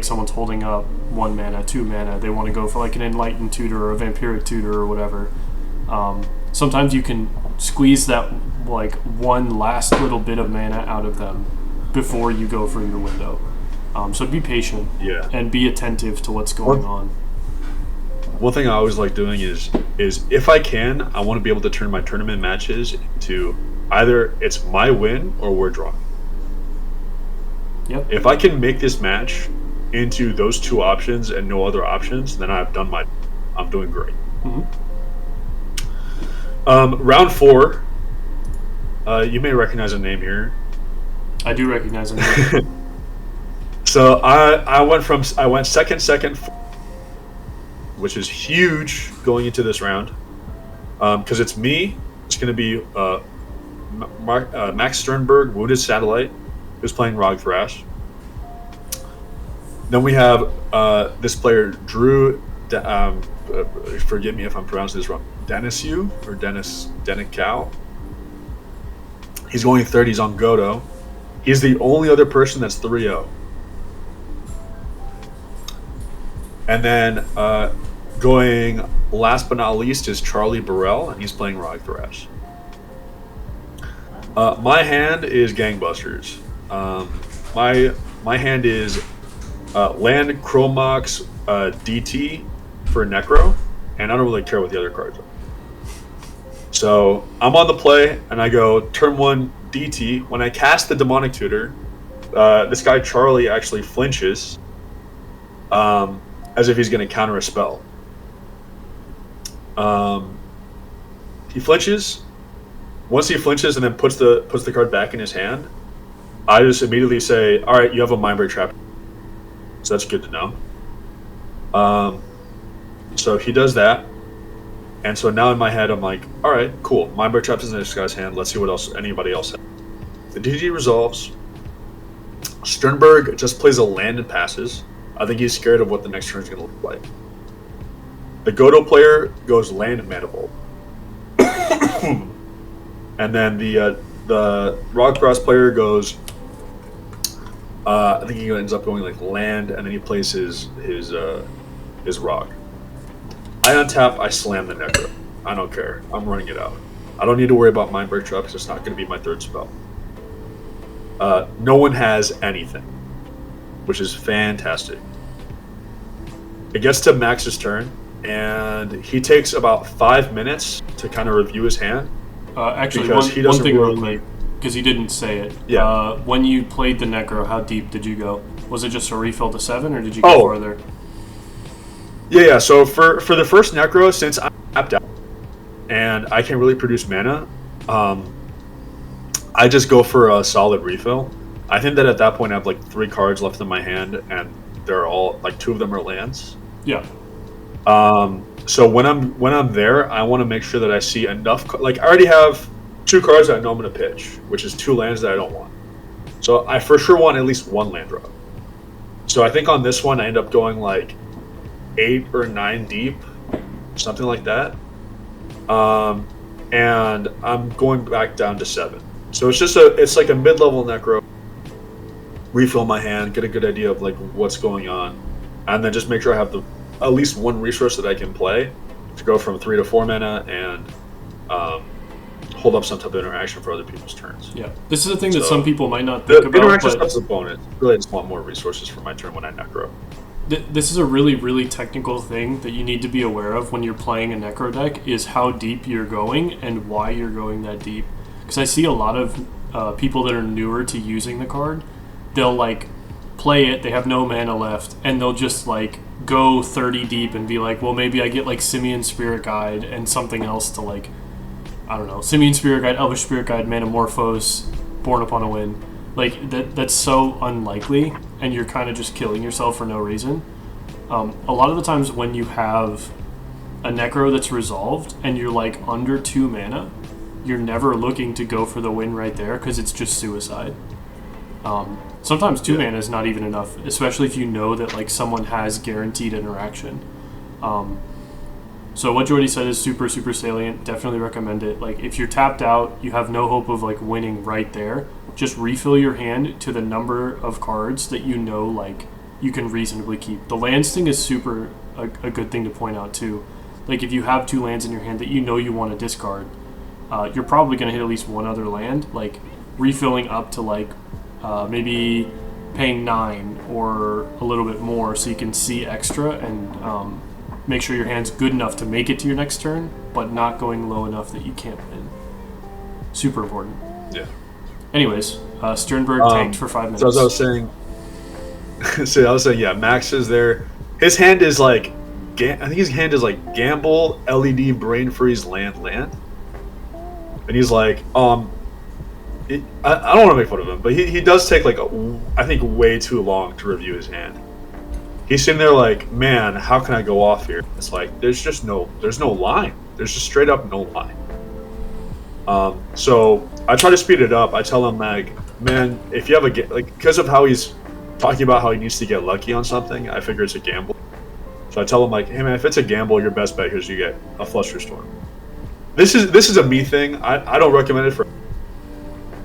someone's holding up 1 mana, 2 mana, they want to go for an Enlightened Tutor or a Vampiric Tutor or whatever. Sometimes you can squeeze that one last little bit of mana out of them before you go for your window. So be patient, and be attentive to what's going on. One thing I always like doing is if I can, I want to be able to turn my tournament matches into either it's my win or we're drawing. Yep. If I can make this match into those two options and no other options, then I'm doing great. Mm-hmm. Round 4. You may recognize a name here. I do recognize a name. So I went second, which is huge going into this round, because it's me. It's going to be Max Sternberg, Wounded Satellite, who's playing Rog Thrash. Then we have this player, Drew. Forgive me if I'm pronouncing this wrong. Denisu or Denikau. He's going 30s on Godo. He's the only other person that's 3-0. And then going last but not least is Charlie Burrell, and he's playing Rog Thrash. My hand is gangbusters. My hand is Land Chromox DT for Necro, and I don't really care what the other cards are. So I'm on the play, and I go turn 1 DT. When I cast the Demonic Tutor, this guy Charlie actually flinches, as if he's going to counter a spell. He flinches. Once he flinches and then puts the card back in his hand, I just immediately say, "All right, you have a Mindbreak Trap." So that's good to know. So he does that, and so now in my head I'm like, "All right, cool. Mindbreak Trap is in this guy's hand. Let's see what else anybody else has." The DG resolves. Sternberg just plays a land and passes. I think he's scared of what the next turn is going to look like. The Godo player goes land and Manifold. And then the Rog Cross player goes, I think he ends up going like land, and then he plays his Rog. I untap, I slam the Necro. I don't care. I'm running it out. I don't need to worry about Mindbreak Trap because it's not going to be my third spell. No one has anything, which is fantastic. It gets to Max's turn, and he takes about 5 minutes to kind of review his hand. Actually, one thing real quick, because he didn't say it. Yeah. When you played the Necro, how deep did you go? Was it just a refill to 7, or did you go farther? Yeah. So for the first Necro, since I'm tapped out and I can really produce mana, I just go for a solid refill. I think that at that point I have like 3 cards left in my hand, and they're all like 2 of them are lands. Yeah. So when I'm there, I want to make sure that I see enough. Like I already have 2 cards that I know I'm going to pitch, which is 2 lands that I don't want. So I for sure want at least 1 land drop. So I think on this one I end up going like 8 or 9 deep, something like that. And I'm going back down to 7. So it's like a mid-level Necro. Refill my hand, get a good idea of like what's going on, and then just make sure I have at least 1 resource that I can play to go from 3 to 4 mana and hold up some type of interaction for other people's turns. Yeah, this is a thing that some people might not think about. Interaction stuff's a bonus. Really, I just want more resources for my turn when I Necro. This is a really, really technical thing that you need to be aware of when you're playing a Necro deck, is how deep you're going and why you're going that deep. Because I see a lot of people that are newer to using the card, they'll like play it, they have no mana left, and they'll just like go 30 deep and be like, well, maybe I get like Simian Spirit Guide and something else to like, I don't know, Simian Spirit Guide, Elvish Spirit Guide, Manamorphose, Born Upon a Wind. Like that's so unlikely, and you're kind of just killing yourself for no reason. A lot of the times when you have a Necro that's resolved and you're like under 2 mana, you're never looking to go for the win right there because it's just suicide. Sometimes 2 mana is not even enough, especially if you know that like someone has guaranteed interaction. So what Jordi said is super, super salient. Definitely recommend it. Like if you're tapped out, you have no hope of like winning right there. Just refill your hand to the number of cards that you know like you can reasonably keep. The lands thing is super a good thing to point out too. Like if you have 2 lands in your hand that you know you want to discard, you're probably going to hit at least 1 other land. Like refilling up to like maybe paying 9 or a little bit more so you can see extra and make sure your hand's good enough to make it to your next turn, but not going low enough that you can't win. Super important. Yeah. Anyways, Sternberg tanked for 5 minutes. So as I was saying, So I was saying, yeah, Max is there. His hand is like, I think his hand is like gamble, LED, brain freeze, land, and he's like, I don't want to make fun of him, but he does take like I think way too long to review his hand. He's sitting there like, man, how can I go off here? It's like there's no line. There's just straight up no line. So I try to speed it up. I tell him like, man, if you have because of how he's talking about how he needs to get lucky on something, I figure it's a gamble. So I tell him like, hey man, if it's a gamble, your best bet here is you get a Flusterstorm. This is a me thing. I don't recommend it for,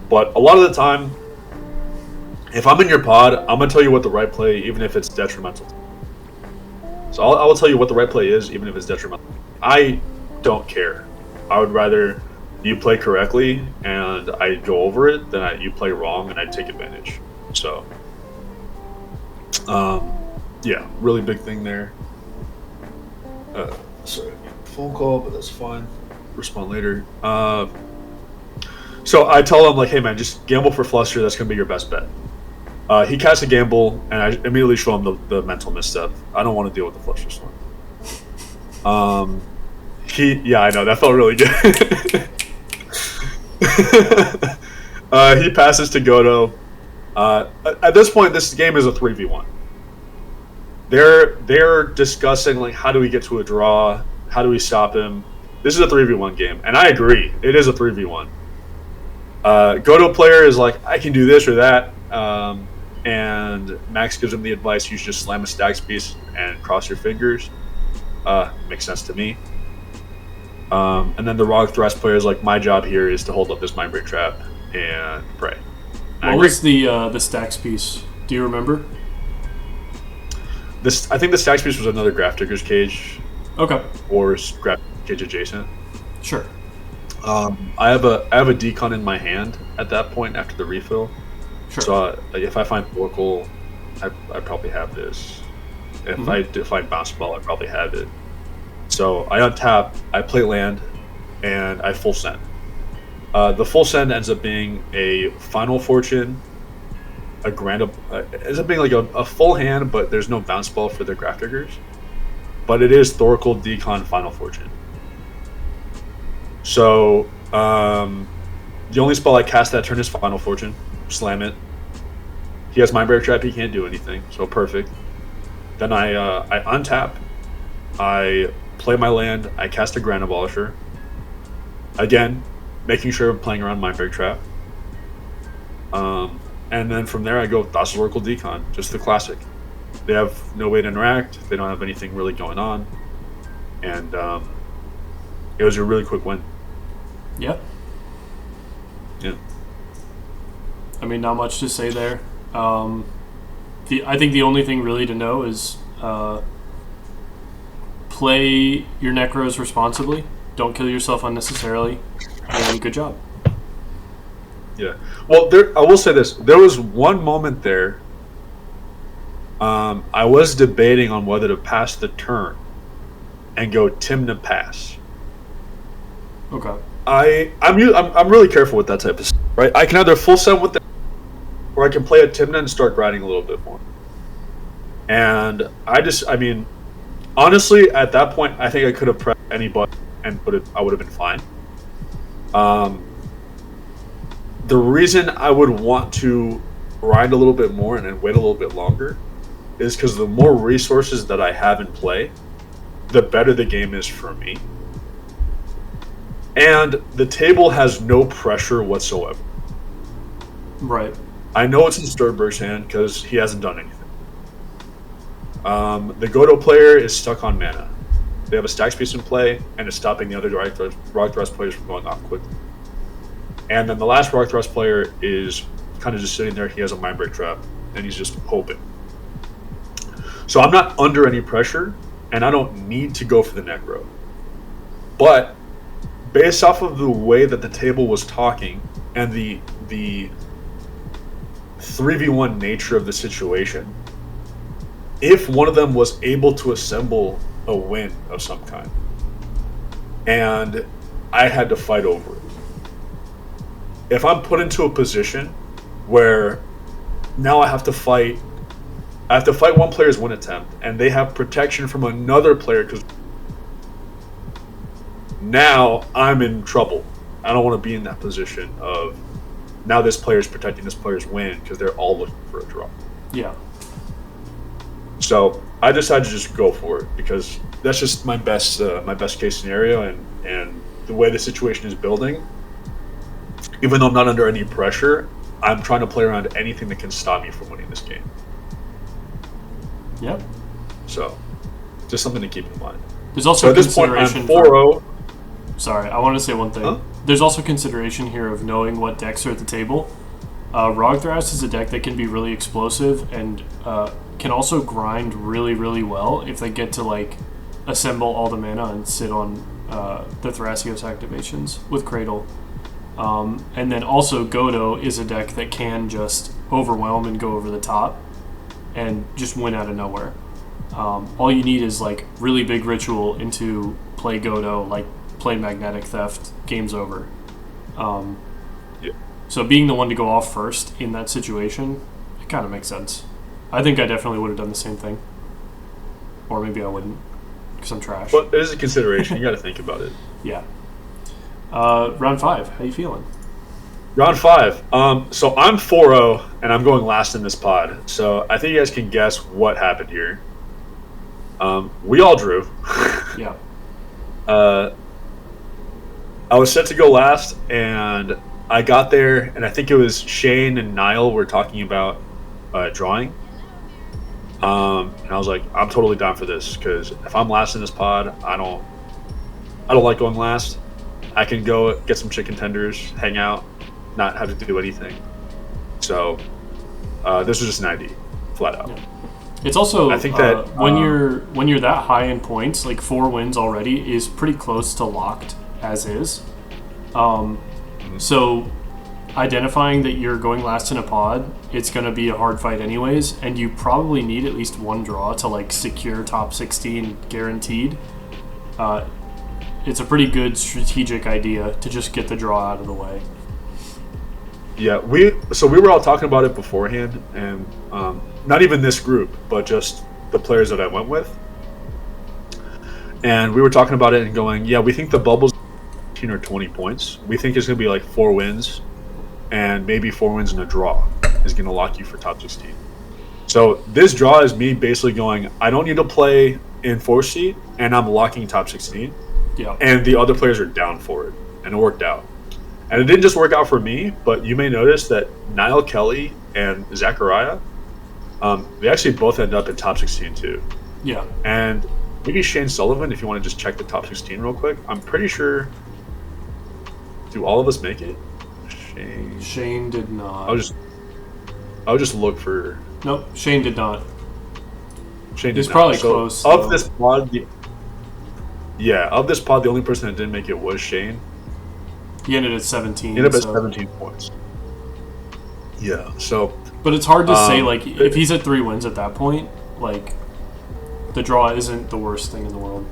but a lot of the time, if I'm in your pod, I'm gonna tell you what the right play, even if it's detrimental. So I will tell you what the right play is, even if it's detrimental. I don't care. I would rather you play correctly and I go over it than you play wrong and I take advantage. So, yeah, really big thing there. Sorry, phone call, but that's fine. Respond later. So I tell him like, hey man, just gamble for Fluster. That's gonna be your best bet. He casts a gamble, and I immediately show him the mental misstep. I don't want to deal with the Fluster Storm. Yeah, I know that felt really good. He passes to Godo. At this point, this game is a 3v1. They're discussing like, how do we get to a draw? How do we stop him? This is a 3v1 game, and I agree. It is a 3v1. Godo player is like, I can do this or that, and Max gives him the advice: you should just slam a stacks piece and cross your fingers. Makes sense to me. And then the Rog Thrust player is like, my job here is to hold up this Mindbreak trap and pray. What was the stacks piece? Do you remember? I think the stacks piece was another Graph Digger's Cage. Okay. Or Graph Cage adjacent. Sure. I have a decon in my hand at that point after the refill. Sure. So if I find Oracle, I probably have this. If I find Bounce Ball, I probably have it. So I untap, I play land, and I full send. The full send ends up being a Final Fortune, a Grand. Ends up being like a full hand, but there's no Bounce Ball for the Graph Diggers. But it is Thoracle, Decon, Final Fortune. So the only spell I cast that turn is Final Fortune. Slam it. He has Mindbreak Trap. He can't do anything. So perfect. Then I untap. I play my land. I cast a Grand Abolisher. Again, making sure I'm playing around Mindbreak Trap. And then from there I go Thassa's Oracle Decon. Just the classic. They have no way to interact. They don't have anything really going on. And it was a really quick win. Yep. Yeah. I mean, not much to say there. I think the only thing really to know is play your Necros responsibly. Don't kill yourself unnecessarily. And good job. Yeah. Well, I will say this. There was one moment there. I was debating on whether to pass the turn and go Tymna pass. Okay. I'm really careful with that type of stuff, right? I can either full send with that, or I can play a Tymna and start grinding a little bit more. And I mean, honestly, at that point, I think I could have pressed any button and I would have been fine. The reason I would want to grind a little bit more and then wait a little bit longer is because the more resources that I have in play, the better the game is for me. And the table has no pressure whatsoever. Right. I know it's in Sternberg's hand because he hasn't done anything. The Godo player is stuck on mana. They have a stacks piece in play, and it's stopping the other Rock Thrust players from going off quickly. And then the last Rock Thrust player is kind of just sitting there. He has a Mindbreak Trap, and he's just hoping. So I'm not under any pressure, and I don't need to go for the Necro. But based off of the way that the table was talking and the 3v1 nature of the situation, if one of them was able to assemble a win of some kind, and I had to fight over it, if I'm put into a position where now I have to fight I have to fight one player's win attempt, and they have protection from another player because now I'm in trouble. I don't want to be in that position of now this player's protecting this player's win because they're all looking for a draw. Yeah. So I decided to just go for it because that's just my best case scenario, and the way the situation is building. Even though I'm not under any pressure, I'm trying to play around anything that can stop me from winning this game. Yep. So, just something to keep in mind. There's also at this point, I'm consideration 4-0. Sorry, I want to say one thing. Huh? There's also consideration here of knowing what decks are at the table. Rogthrast is a deck that can be really explosive and can also grind really, really well if they get to like assemble all the mana and sit on the Thrasios activations with Cradle. And then also Godo is a deck that can just overwhelm and go over the top and just win out of nowhere. All you need is like really big ritual into play Godo, like play Magnetic Theft, game's over. Yeah. So being the one to go off first in that situation, it kind of makes sense. I think I definitely would have done the same thing. Or maybe I wouldn't, because I'm trash. But it is a consideration. You got to think about it. Yeah. Round 5, how you feeling? Round 5. So I'm 4-0, and I'm going last in this pod. So I think you guys can guess what happened here. We all drew. Yeah. I was set to go last, and I got there, and I think it was Shane and Niall were talking about drawing. And I was like, I'm totally down for this, because if I'm last in this pod, I don't like going last. I can go get some chicken tenders, hang out, not have to do anything. So this was just an idea, flat out. Yeah. It's also I think that when you're that high in points, like 4 wins already is pretty close to locked as is. So identifying that you're going last in a pod, it's going to be a hard fight anyways, and you probably need at least one draw to like secure top 16 guaranteed. It's a pretty good strategic idea to just get the draw out of the way. Yeah, we were all talking about it beforehand, and not even this group, but just the players that I went with. And we were talking about it and going, yeah, we think the bubble's 15 or 20 points. We think it's going to be like 4 wins, and maybe 4 wins and a draw is going to lock you for top 16. So this draw is me basically going, I don't need to play in 4th seed, and I'm locking top 16. Yeah. And the other players are down for it, and it worked out. And it didn't just work out for me, but you may notice that Niall Kelly and Zachariah, they actually both end up in top 16 too. Yeah. And maybe Shane Sullivan, if you want to just check the top 16 real quick. I'm pretty sure. Do all of us make it? Shane did not. I'll just look for. Nope, Shane did not. Shane did He's not. probably So close. Of this pod, the only person that didn't make it was Shane. He ended at 17. He ended up at 17 points. Yeah, so. But it's hard to say, like, if he's at 3 wins at that point, like, the draw isn't the worst thing in the world.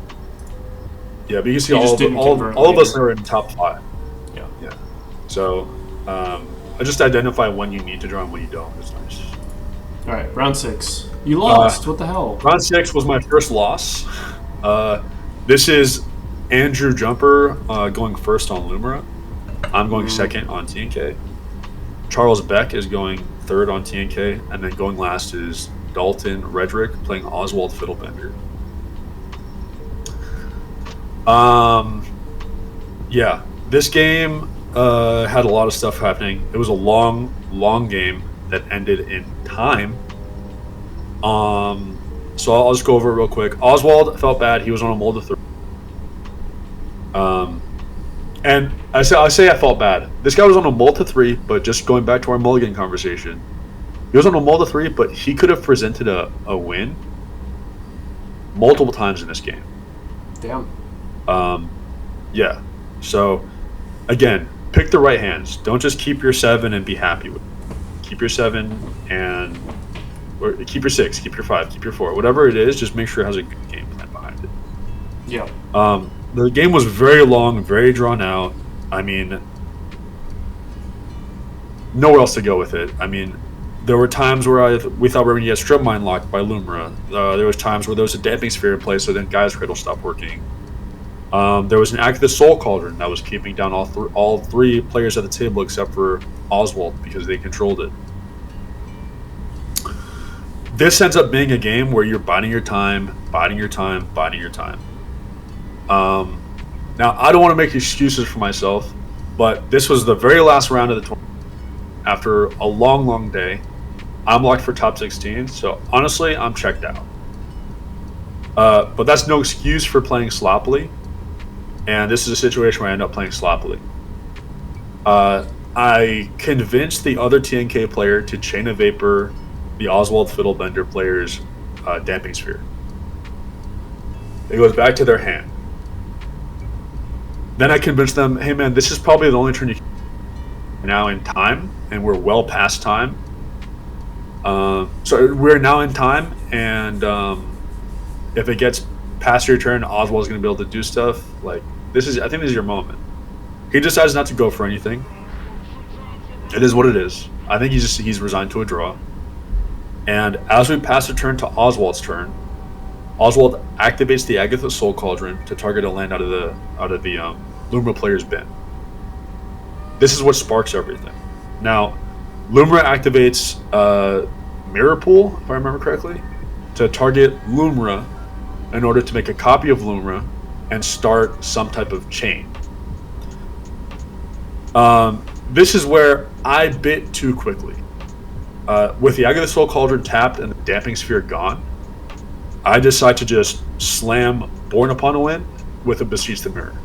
Yeah, but you can see He all of us are in top 5. Yeah. Yeah. So, I just identify when you need to draw and when you don't. It's nice. All right, round 6. You lost. What the hell? Round 6 was my first loss. This is Andrew Jumper going first on Lumera. I'm going second on TNK. Charles Beck is going third on TNK, and then going last is Dalton Redrick playing Oswald Fiddlebender. Yeah, this game had a lot of stuff happening. It was a long, long game that ended in time. So I'll just go over it real quick. Oswald felt bad. He was on a mold of 3. And I say I felt bad. This guy was on a mold of 3, but just going back to our mulligan conversation, he was on a mold of 3, but he could have presented a win multiple times in this game. Damn. Yeah. So, again, pick the right hands. Don't just keep your 7 and be happy with it. Keep your 7 or keep your 6, keep your 5, keep your 4. Whatever it is, just make sure it has a good game plan behind it. Yeah. The game was very long, very drawn out. I mean, nowhere else to go with it. I mean, There were times where we thought we were going to get strip mine locked by Lumra. There was times where there was a damping sphere in place, so then Guy's Cradle stopped working. There was an active Soul Cauldron that was keeping down all three players at the table except for Oswald because they controlled it. This ends up being a game where you're biding your time. Now, I don't want to make excuses for myself, but this was the very last round of the tournament. After a long, long day, I'm locked for top 16, so honestly, I'm checked out. But that's no excuse for playing sloppily, and this is a situation where I end up playing sloppily. I convinced the other TNK player to Chain of Vapor the Oswald Fiddlebender player's Damping Sphere. It goes back to their hand. Then I convinced them, hey man, this is probably the only turn you can now in time, and we're well past time. So we're now in time, and if it gets past your turn, Oswald's going to be able to do stuff. Like, I think this is your moment. He decides not to go for anything. It is what it is. I think he's resigned to a draw. And as we pass the turn to Oswald's turn, Oswald activates the Agatha Soul Cauldron to target a land out of the Lumra player's bin. This is what sparks everything. Now, Lumra activates Mirror Pool, if I remember correctly, to target Lumra in order to make a copy of Lumra and start some type of chain. This is where I bit too quickly. With the Agatha Soul Cauldron tapped and the Damping Sphere gone, I decide to just slam Born Upon a Wind with a Beseech the Mirror.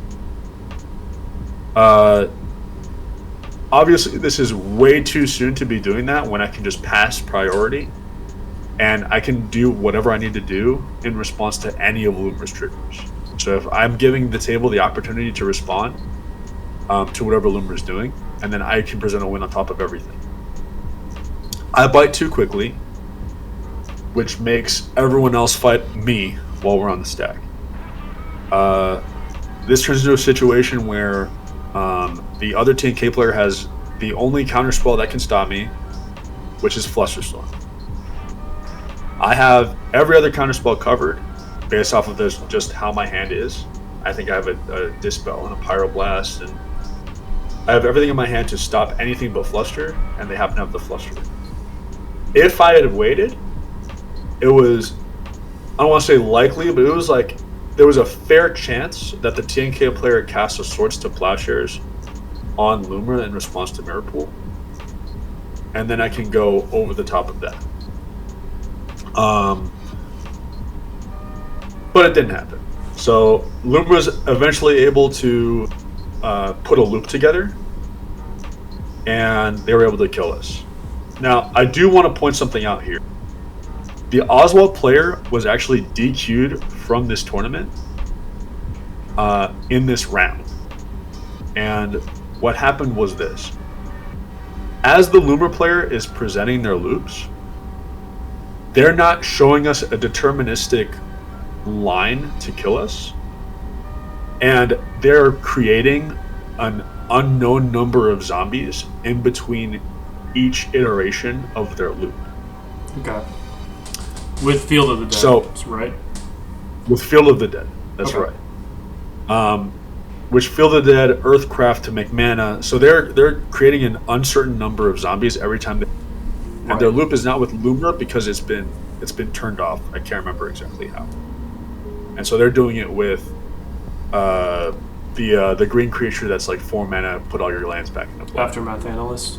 Obviously, this is way too soon to be doing that when I can just pass priority, and I can do whatever I need to do in response to any of Lumra's triggers. So if I'm giving the table the opportunity to respond to whatever Lumra's doing, and then I can present a win on top of everything. I bite too quickly, which makes everyone else fight me while we're on the stack. This turns into a situation where the other TNK player has the only counterspell that can stop me, which is Flusterstorm. I have every other counterspell covered based off of this, just how my hand is. I think I have a Dispel and a Pyroblast, and I have everything in my hand to stop anything but Fluster, and they happen to have the Fluster. If I had waited, it was, I don't want to say likely, but it was like there was a fair chance that the TNK player cast a Swords to Plowshares on Lumra in response to Mirror Pool, and then I can go over the top of that. But it didn't happen. So Lumra's eventually able to put a loop together, and they were able to kill us. Now, I do want to point something out here. The Oswald player was actually DQ'd from this tournament in this round. And what happened was this. As the Lumra player is presenting their loops, they're not showing us a deterministic line to kill us. And they're creating an unknown number of zombies in between each iteration of their loop. Okay. With Field of the Dead, so, right? With Field of the Dead, that's okay. Right. Which Field of the Dead, Earthcraft to make mana. So they're creating an uncertain number of zombies every time they... Right. And their loop is not with Lumra because it's been turned off. I can't remember exactly how. And so they're doing it with the green creature that's like 4 mana, put all your lands back into play. Aftermath Analyst.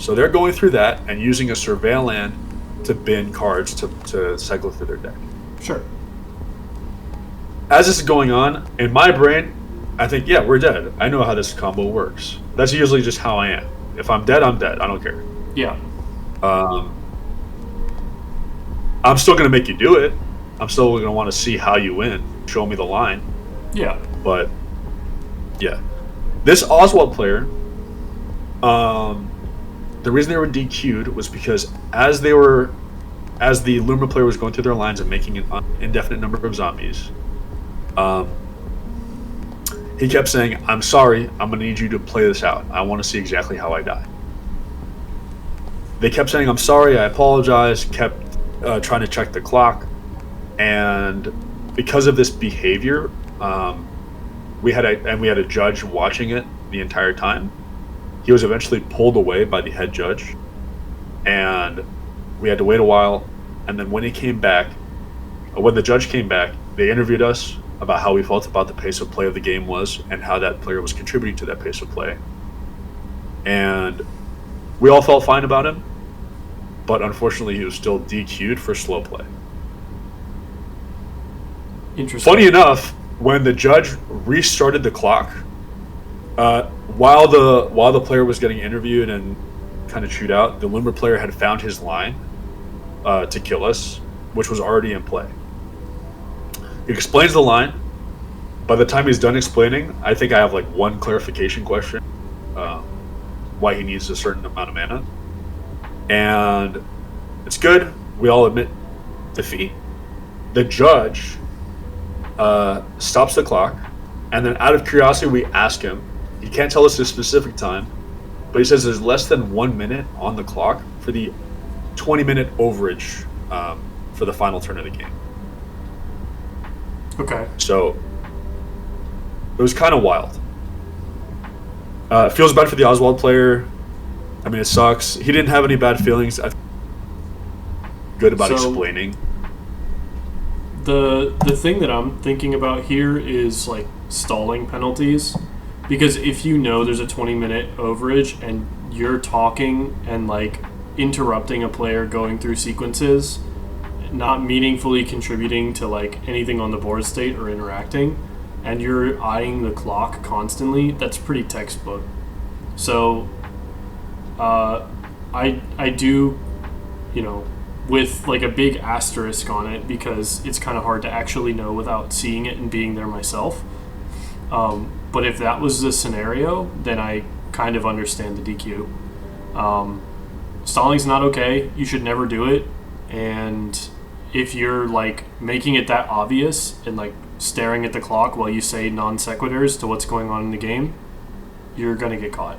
So they're going through that and using a Surveil land to bin cards to cycle through their deck. Sure. As this is going on, in my brain, I think, yeah, we're dead. I know how this combo works. That's usually just how I am. If I'm dead, I'm dead. I don't care. Yeah. I'm still going to make you do it. I'm still going to want to see how you win. Show me the line. Yeah. But, yeah. This Oswald player, the reason they were DQ'd was because as the Lumra player was going through their lines and making an indefinite number of zombies, he kept saying, I'm sorry, I'm going to need you to play this out. I want to see exactly how I die. They kept saying, "I'm sorry, I apologize." Kept trying to check the clock, and because of this behavior, we had a judge watching it the entire time. He was eventually pulled away by the head judge, and we had to wait a while. And then when the judge came back, they interviewed us about how we felt about the pace of play of the game was and how that player was contributing to that pace of play. And we all felt fine about him, but unfortunately he was still DQ'd for slow play. Interesting. Funny enough, when the judge restarted the clock, while the player was getting interviewed and kind of chewed out, the Limber player had found his line to kill us, which was already in play. He explains the line. By the time he's done explaining, I think I have like one clarification question, why he needs a certain amount of mana. And it's good. We all admit defeat. The judge stops the clock, and then out of curiosity, we ask him. He can't tell us the specific time, but he says there's less than 1 minute on the clock for the 20-minute overage for the final turn of the game. Okay. So it was kind of wild. It feels bad for the Oswald player. I mean, it sucks. He didn't have any bad feelings. Good about explaining. The thing that I'm thinking about here is like stalling penalties, because if you know there's a 20-minute overage and you're talking and like interrupting a player going through sequences, not meaningfully contributing to like anything on the board state or interacting, and you're eyeing the clock constantly, that's pretty textbook. So I do, with like a big asterisk on it, because it's kind of hard to actually know without seeing it and being there myself. But if that was the scenario, then I kind of understand the DQ. Stalling's not okay. You should never do it. And if you're like making it that obvious and like staring at the clock while you say non sequiturs to what's going on in the game, you're gonna get caught.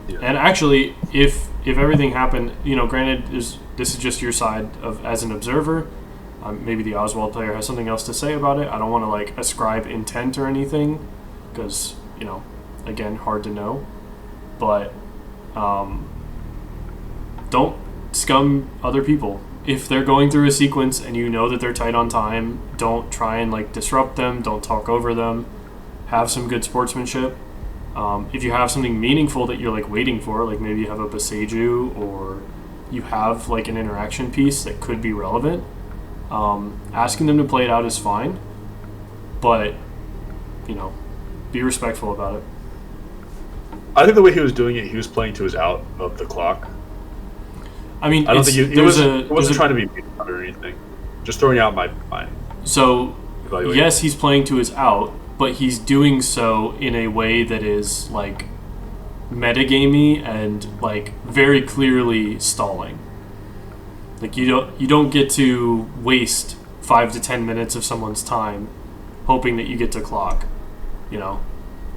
And actually, if everything happened, granted, this is just your side of as an observer. Maybe the Oswald player has something else to say about it. I don't want to like ascribe intent or anything, because again, hard to know. But don't scum other people. If they're going through a sequence and you know that they're tight on time, don't try and like disrupt them. Don't talk over them. Have some good sportsmanship. If you have something meaningful that you're like waiting for, like maybe you have a Boseiju or you have like an interaction piece that could be relevant, asking them to play it out is fine, but be respectful about it. I think the way he was doing it, he was playing to his out of the clock. I mean, I don't think he wasn't trying to be mean or anything. Just throwing out my So, evaluation. Yes, he's playing to his out, but he's doing so in a way that is like metagamey and like very clearly stalling. Like you don't get to waste 5 to 10 minutes of someone's time hoping that you get to clock,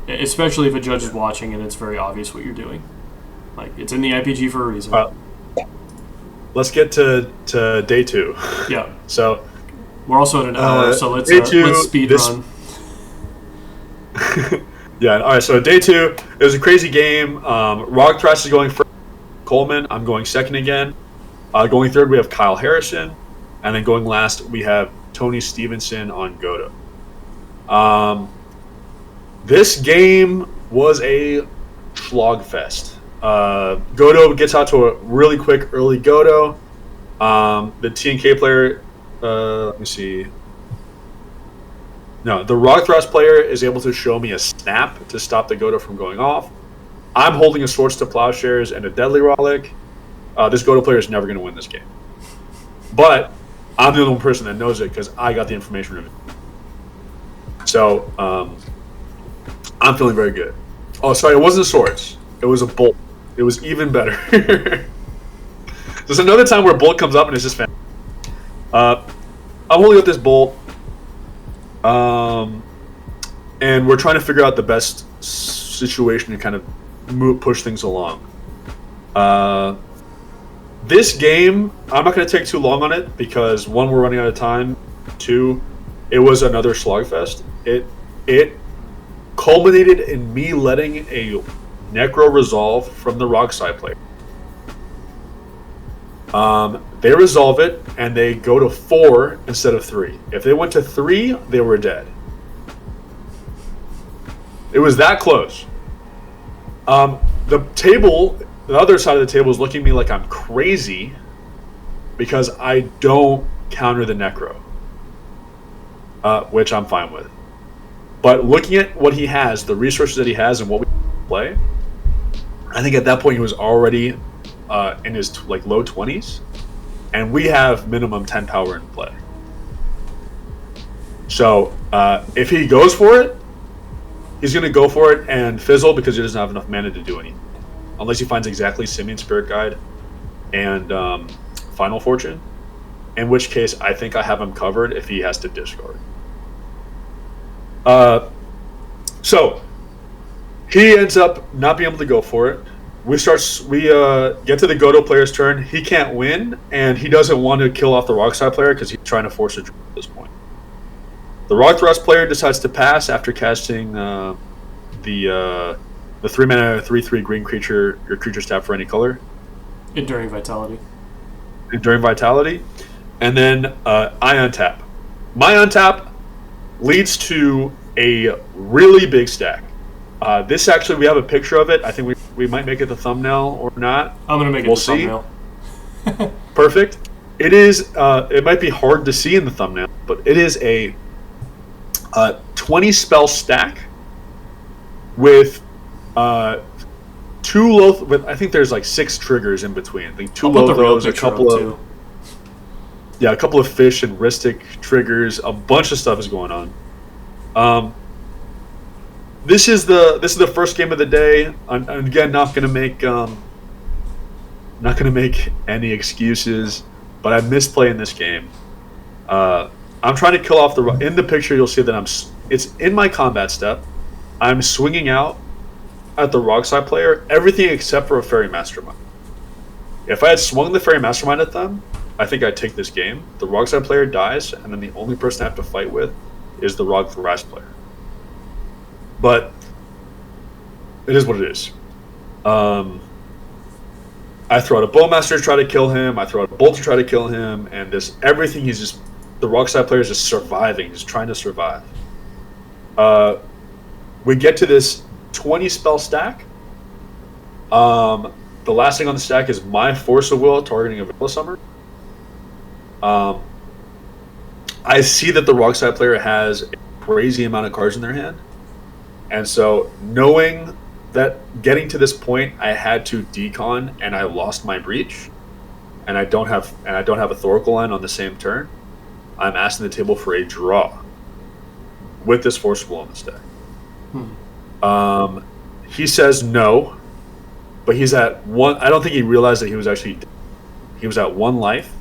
especially if a judge is watching and it's very obvious what you're doing. Like it's in the IPG for a reason. Let's get to day 2. Yeah. So we're also at an hour, so let's speed run. Yeah. All right. So day 2, it was a crazy game. Rog Thrash is going first. Coleman. I'm going second again. Going third, we have Kyle Harrison, and then going last, we have Tony Stevenson on Godo. This game was a slogfest. Godo gets out to a really quick early Godo. The TNK player, let me see. No, the Rock Thrust player is able to show me a snap to stop the Godo from going off. I'm holding a Swords to Plowshares and a Deadly Rollick. This Godo player is never going to win this game. But I'm the only one person that knows it because I got the information from it. So, I'm feeling very good. Oh, sorry, it wasn't Swords. It was a Bolt. It was even better. There's another time where a Bolt comes up and it's just fantastic. I'm holding up this Bolt. And we're trying to figure out the best situation to kind of push things along. Uh, this game, I'm not going to take too long on it because one, we're running out of time. Two, it was another slogfest. It culminated in me letting a Necro resolve from the Rockside player. They resolve it and they go to 4 instead of 3. If they went to 3, they were dead. It was that close. The other side of the table is looking at me like I'm crazy because I don't counter the Necro, which I'm fine with. But looking at what he has, the resources that he has, and what we play, I think at that point he was already in his low 20s, and we have minimum 10 power in play. So if he goes for it, he's going to go for it and fizzle because he doesn't have enough mana to do anything. Unless he finds exactly Simian Spirit Guide and Final Fortune, in which case I think I have him covered if he has to discard. So he ends up not being able to go for it. We get to the Godo player's turn. He can't win, and he doesn't want to kill off the Rockside player because he's trying to force a draw at this point. The Rock Thrust player decides to pass after casting the 3-mana 3/3 green creature. Your creature's tap for any color. Enduring Vitality. And then I untap. My untap leads to a really big stack. This actually, we have a picture of it. I think we might make it the thumbnail or not. I'm going to make it the thumbnail. Perfect. It is. It might be hard to see in the thumbnail, but it is a 20 spell stack with 2 Loth. I think there's 6 triggers in between. I think 2 Lothos, a couple of fish and Ristic triggers. A bunch of stuff is going on. This is the first game of the day. I'm again not going to make any excuses, but I missed playing this game. I'm trying to kill off in the picture. You'll see that it's in my combat step. I'm swinging out at the Rockside player, everything except for a Fairy Mastermind. If I had swung the Fairy Mastermind at them, I think I'd take this game. The Rockside player dies, and then the only person I have to fight with is the Rog Thras player. But it is what it is. I throw out a Bowmaster to try to kill him. I throw out a Bolt to try to kill him, and everything. The Rockside player is just surviving. He's trying to survive. We get to this 20 spell stack. The last thing on the stack is my Force of Will targeting a Villa Summer. I see that the Rockside player has a crazy amount of cards in their hand, and so knowing that getting to this point, I had to decon, and I lost my Breach, and I don't have a Thoracle line on the same turn. I'm asking the table for a draw with this Force of Will on the stack. He says no, but he's at 1. I don't think he realized that he was at 1 life,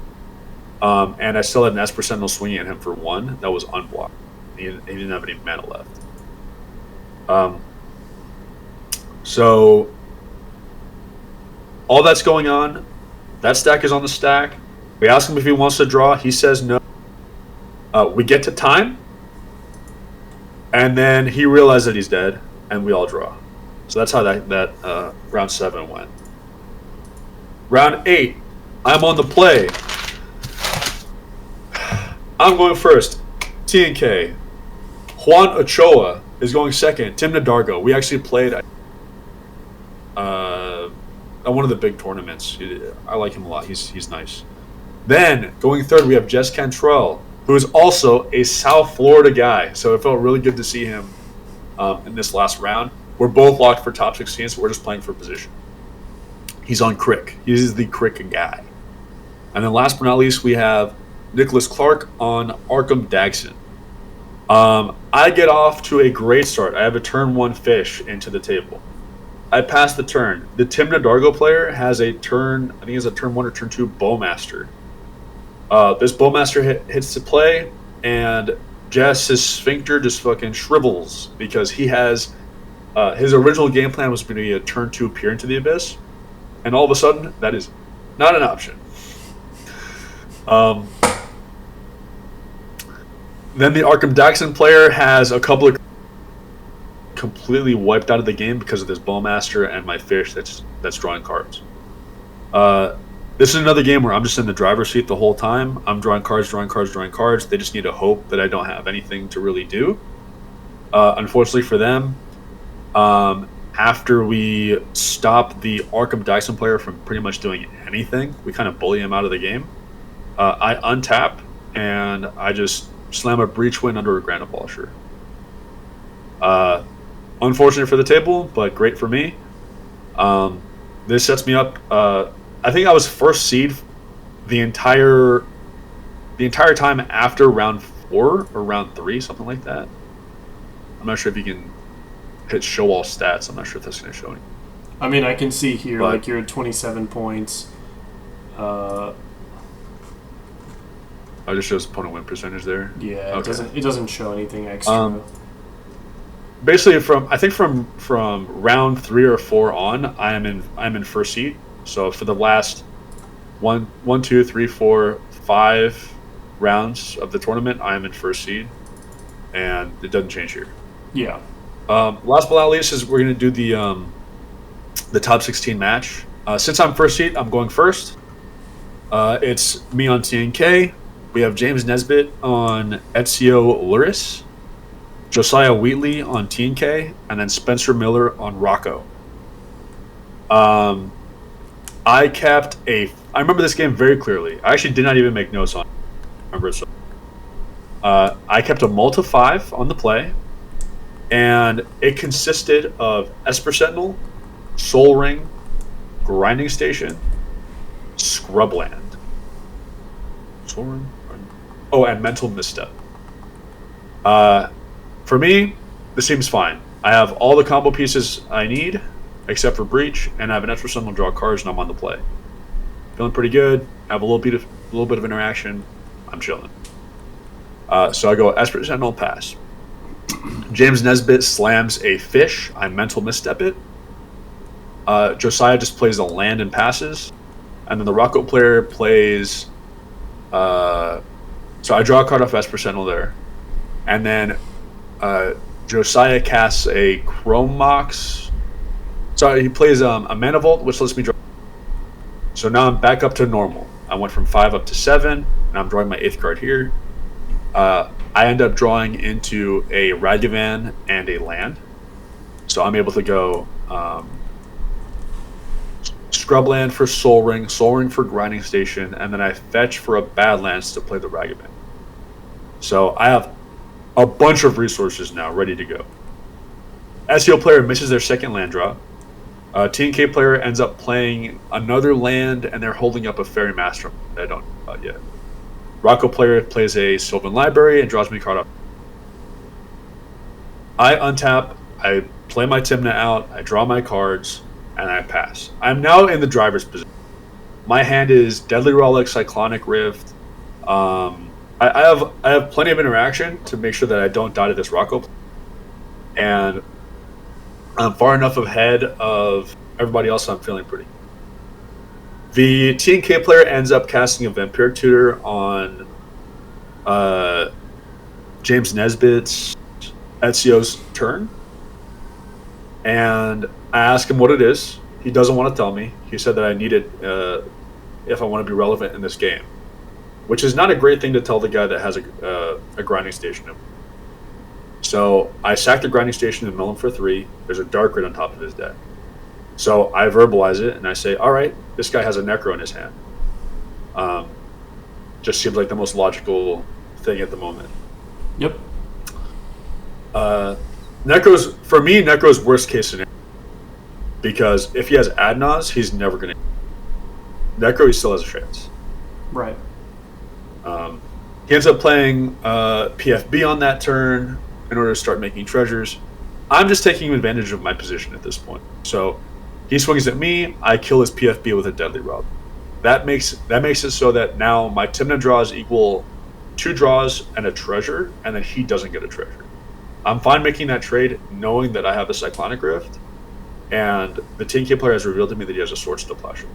and I still had an Esper Sentinel swinging at him for 1 that was unblocked. He didn't have any mana left. So all that's going on. That stack is on the stack. We ask him if he wants to draw. He says no. We get to time, and then he realizes that he's dead, and we all draw. So that's how that round 7 went. Round 8, I'm on the play. I'm going first. TNK. Juan Ochoa is going second. Tim Nadargo. We actually played at one of the big tournaments. I like him a lot. He's nice. Then, going third, we have Jess Cantrell, who is also a South Florida guy. So it felt really good to see him in this last round. We're both locked for top 16, so we're just playing for position. He's on Crick. He's the Crick guy. And then last but not least, we have Nicholas Clark on Arkham Dagson. I get off to a great start. I have a turn 1 fish into the table. I pass the turn. The Tim Nadargo player has a turn, I think it's a turn 1 or turn 2 Bowmaster. This Bowmaster hits to play, and Jess's sphincter just fucking shrivels because he has his original game plan was going to be a turn 2 Peer into the Abyss. And all of a sudden, that is not an option. Then the Arkham Daxon player has a couple of completely wiped out of the game because of this Bowmaster and my fish that's drawing cards. This is another game where I'm just in the driver's seat the whole time. I'm drawing cards. They just need to hope that I don't have anything to really do. Unfortunately for them, after we stop the Arkham Dyson player from pretty much doing anything, we kind of bully him out of the game. I untap, and I just slam a Breach Win under a Grand Abolisher. Unfortunate for the table, but great for me. This sets me up. I think I was first seed the entire time after round 4 or round 3, something like that. I'm not sure if you can hit show all stats. I'm not sure if that's going to show any. I mean, I can see here, like, you're at 27 points. Oh, it just shows opponent win percentage there. Yeah, okay. It doesn't show anything extra. Basically, from round 3 or 4 on, I'm in first seed. So for the last 1, 2, 3, 4, 5 rounds of the tournament, I am in first seed, and it doesn't change here. Yeah. Last but not least is we're going to do the top 16 match. Since I'm first seed, I'm going first. It's me on TNK. We have James Nesbitt on Ezio Luris, Josiah Wheatley on TNK, and then Spencer Miller on Rocco. I remember this game very clearly. I actually did not even make notes on it. I remember it so. I kept a Multi 5 on the play, and it consisted of Esper Sentinel, Soul Ring, Grinding Station, Scrubland. Soul Ring? Oh, and Mental Misstep. For me, this seems fine. I have all the combo pieces I need, except for Breach, and I have an Esper Sentinel draw cards, and I'm on the play. Feeling pretty good. Have a little bit of interaction. I'm chilling. So I go Esper Sentinel, pass. James Nesbitt slams a fish. I Mental Misstep it. Josiah just plays a land and passes. And then the Rocco player plays... so I draw a card off Esper Sentinel there. And then Josiah casts a Chrome Mox. So he plays a Mana Vault, which lets me draw. So now I'm back up to normal. I went from 5 up to 7, and I'm drawing my 8th card here. I end up drawing into a Ragavan and a land. So I'm able to go Scrubland for Soul Ring for Grinding Station, and then I fetch for a Badlands to play the Ragavan. So I have a bunch of resources now ready to go. SEO player misses their second land draw. TNK player ends up playing another land, and they're holding up a Fairy Master that I don't know about yet. Rocco player plays a Sylvan Library and draws me a card up. I untap, I play my Tymna out, I draw my cards, and I pass. I'm now in the driver's position. My hand is Deadly Relic, Cyclonic Rift. I have plenty of interaction to make sure that I don't die to this Rocco. And I'm far enough ahead of everybody else, so I'm feeling pretty. The TNK player ends up casting a Vampiric Tutor on James Nesbitt's Ezio's turn. And I ask him what it is. He doesn't want to tell me. He said that I need it if I want to be relevant in this game. Which is not a great thing to tell the guy that has a Grinding Station. So I sack the Grinding Station and mill him for 3. There's a Dark Red on top of his deck. So I verbalize it and I say, all right, this guy has a Necro in his hand. Just seems like the most logical thing at the moment. Yep. Necro's worst case scenario. Because if he has Adnaz, he's never going to... Necro, he still has a chance. Right. He ends up playing PFB on that turn in order to start making treasures. I'm just taking advantage of my position at this point. So he swings at me, I kill his PFB with a Deadly Rub. That makes it so that now my Tymna draws equal 2 draws and a treasure, and then he doesn't get a treasure. I'm fine making that trade knowing that I have a Cyclonic Rift, and the TNK player has revealed to me that he has a Sword Steel Pleasure.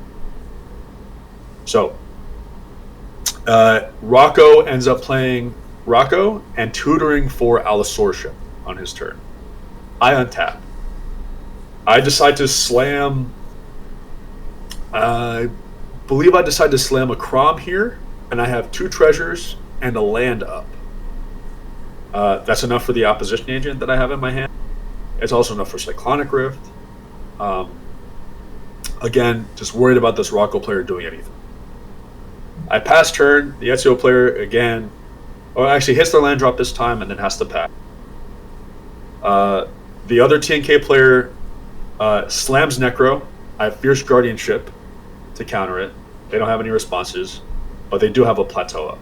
So, Rocco ends up playing Rocco and tutoring for Allosaurship on his turn. I untap. I decide to slam. I believe I decide to slam a Crom here, and I have 2 treasures and a land up. That's enough for the opposition agent that I have in my hand. It's also enough for Cyclonic Rift. Again, just worried about this Rocco player doing anything. I pass turn. The Ezio player again, or actually hits their land drop this time and then has to pass. The other TNK player slams Necro. I have Fierce Guardianship to counter it. They don't have any responses, but they do have a Plateau up.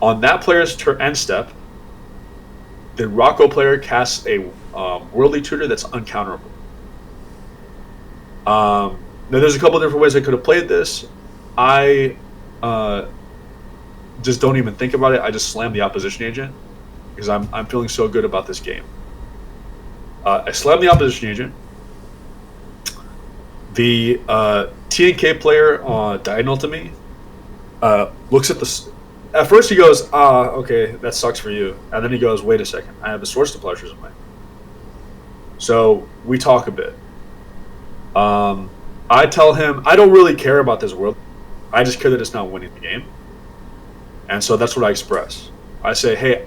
On that player's end step, the Rocco player casts a Worldly Tutor that's uncounterable. Now, there's a couple different ways I could have played this. I just don't even think about it. I just slam the opposition agent because I'm feeling so good about this game. I slam the opposition agent. The TNK player diagonal to me looks at the. At first he goes, okay, that sucks for you. And then he goes, wait a second, I have the Sword Steel Pleasures in my hand. So we talk a bit. I tell him, I don't really care about this world. I just care that it's not winning the game. And so that's what I express. I say, hey,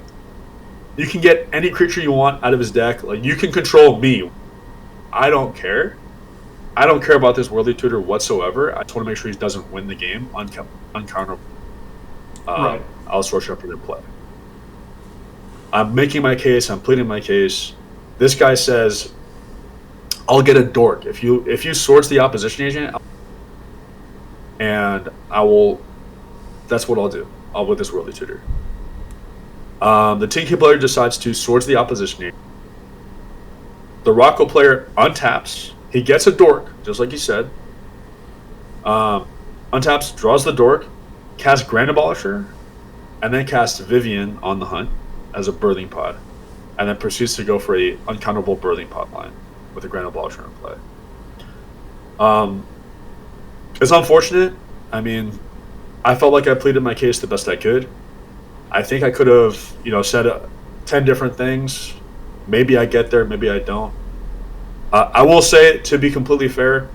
you can get any creature you want out of his deck. Like, you can control me. I don't care. I don't care about this Worldly Tutor whatsoever. I just want to make sure he doesn't win the game uncounterable. Right. I'll source up for their play. I'm making my case. I'm pleading my case. This guy says, "I'll get a dork if you source the opposition agent, and I will. That's what I'll do. I'll with this Worldly Tutor." The TNK player decides to source the opposition agent. The Rocco player untaps. He gets a dork, just like he said. Untaps, draws the dork, casts Grand Abolisher, and then casts Vivian on the hunt as a birthing pod, and then proceeds to go for a uncounterable birthing pod line with a Grand Abolisher in play. It's unfortunate. I mean, I felt like I pleaded my case the best I could. I think I could have, said 10 different things. Maybe I get there, maybe I don't. I will say, to be completely fair,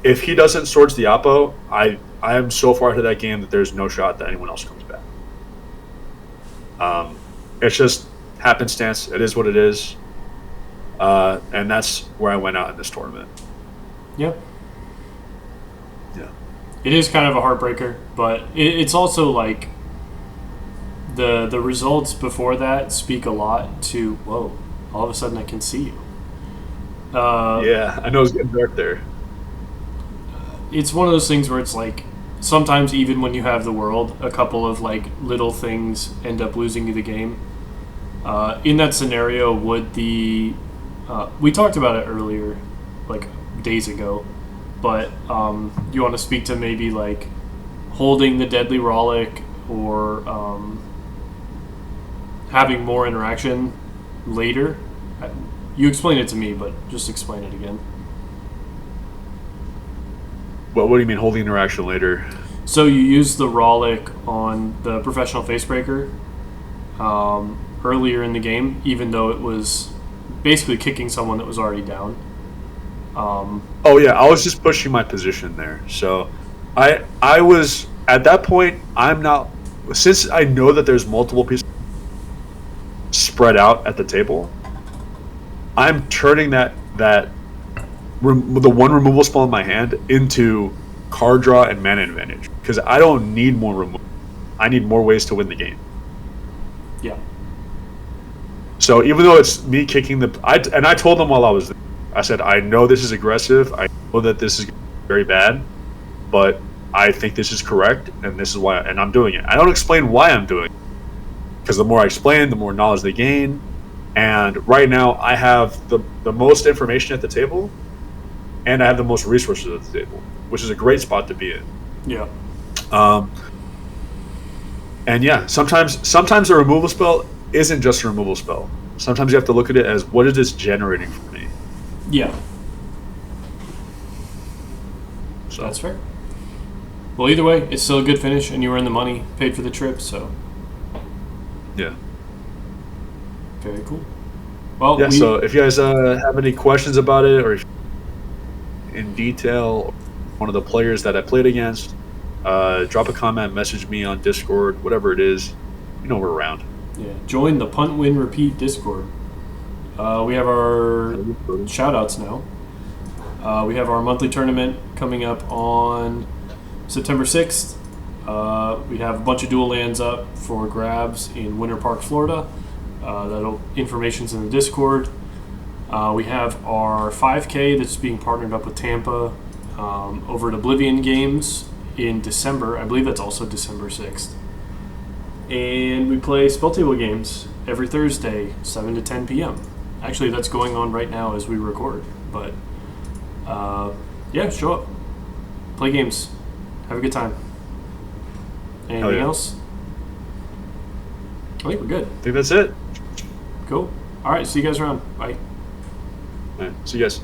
if he doesn't swords the Oppo, I am so far into that game that there's no shot that anyone else comes back. It's just happenstance. It is what it is. And that's where I went out in this tournament. Yep. Yeah. It is kind of a heartbreaker, but it's also like the results before that speak a lot to, whoa, all of a sudden I can see you. Yeah, I know it's getting dark there. It's one of those things where it's like, sometimes even when you have the world, a couple of like little things end up losing you the game. In that scenario, would we talked about it earlier, like days ago, but you want to speak to maybe like holding the Deadly Rollick or having more interaction later? You explained it to me, but just explain it again. Well, what do you mean holding interaction later? So you used the Rollick on the Professional Facebreaker earlier in the game, even though it was basically kicking someone that was already down. Oh yeah, I was just pushing my position there. So I was at that point. I'm not, since I know that there's multiple pieces spread out at the table. I'm turning the one removal spell in my hand into card draw and mana advantage because I don't need more removal. I need more ways to win the game. Yeah. So even though it's me kicking I told them while I was there, I said, I know this is aggressive. I know that this is very bad, but I think this is correct, and this is why. And I'm doing it. I don't explain why I'm doing it because the more I explain, the more knowledge they gain. And right now, I have the most information at the table, and I have the most resources at the table, which is a great spot to be in. Yeah. And yeah, sometimes a removal spell isn't just a removal spell. Sometimes you have to look at it as, what is this generating for me? Yeah. So that's fair. Well, either way, it's still a good finish, and you were in the money, paid for the trip, so yeah. very cool. Well, Yeah. So if you guys have any questions about it, or if in detail, one of the players that I played against, drop a comment, message me on Discord, whatever it is. You know we're around. yeah, join the Punt Win Repeat Discord. We have our shout-outs now. We have our monthly tournament coming up on September 6th. We have a bunch of dual lands up for grabs in Winter Park, Florida. Information's in the Discord. We have our 5K that's being partnered up with Tampa over at Oblivion Games in December. I believe that's also December 6th. And we play spell table games every Thursday, 7 to 10 p.m. Actually, that's going on right now as we record. But yeah, show up. Play games. Have a good time. Anything else? I think we're good. I think that's it. Cool. All right, see you guys around. Bye. All right, see you guys.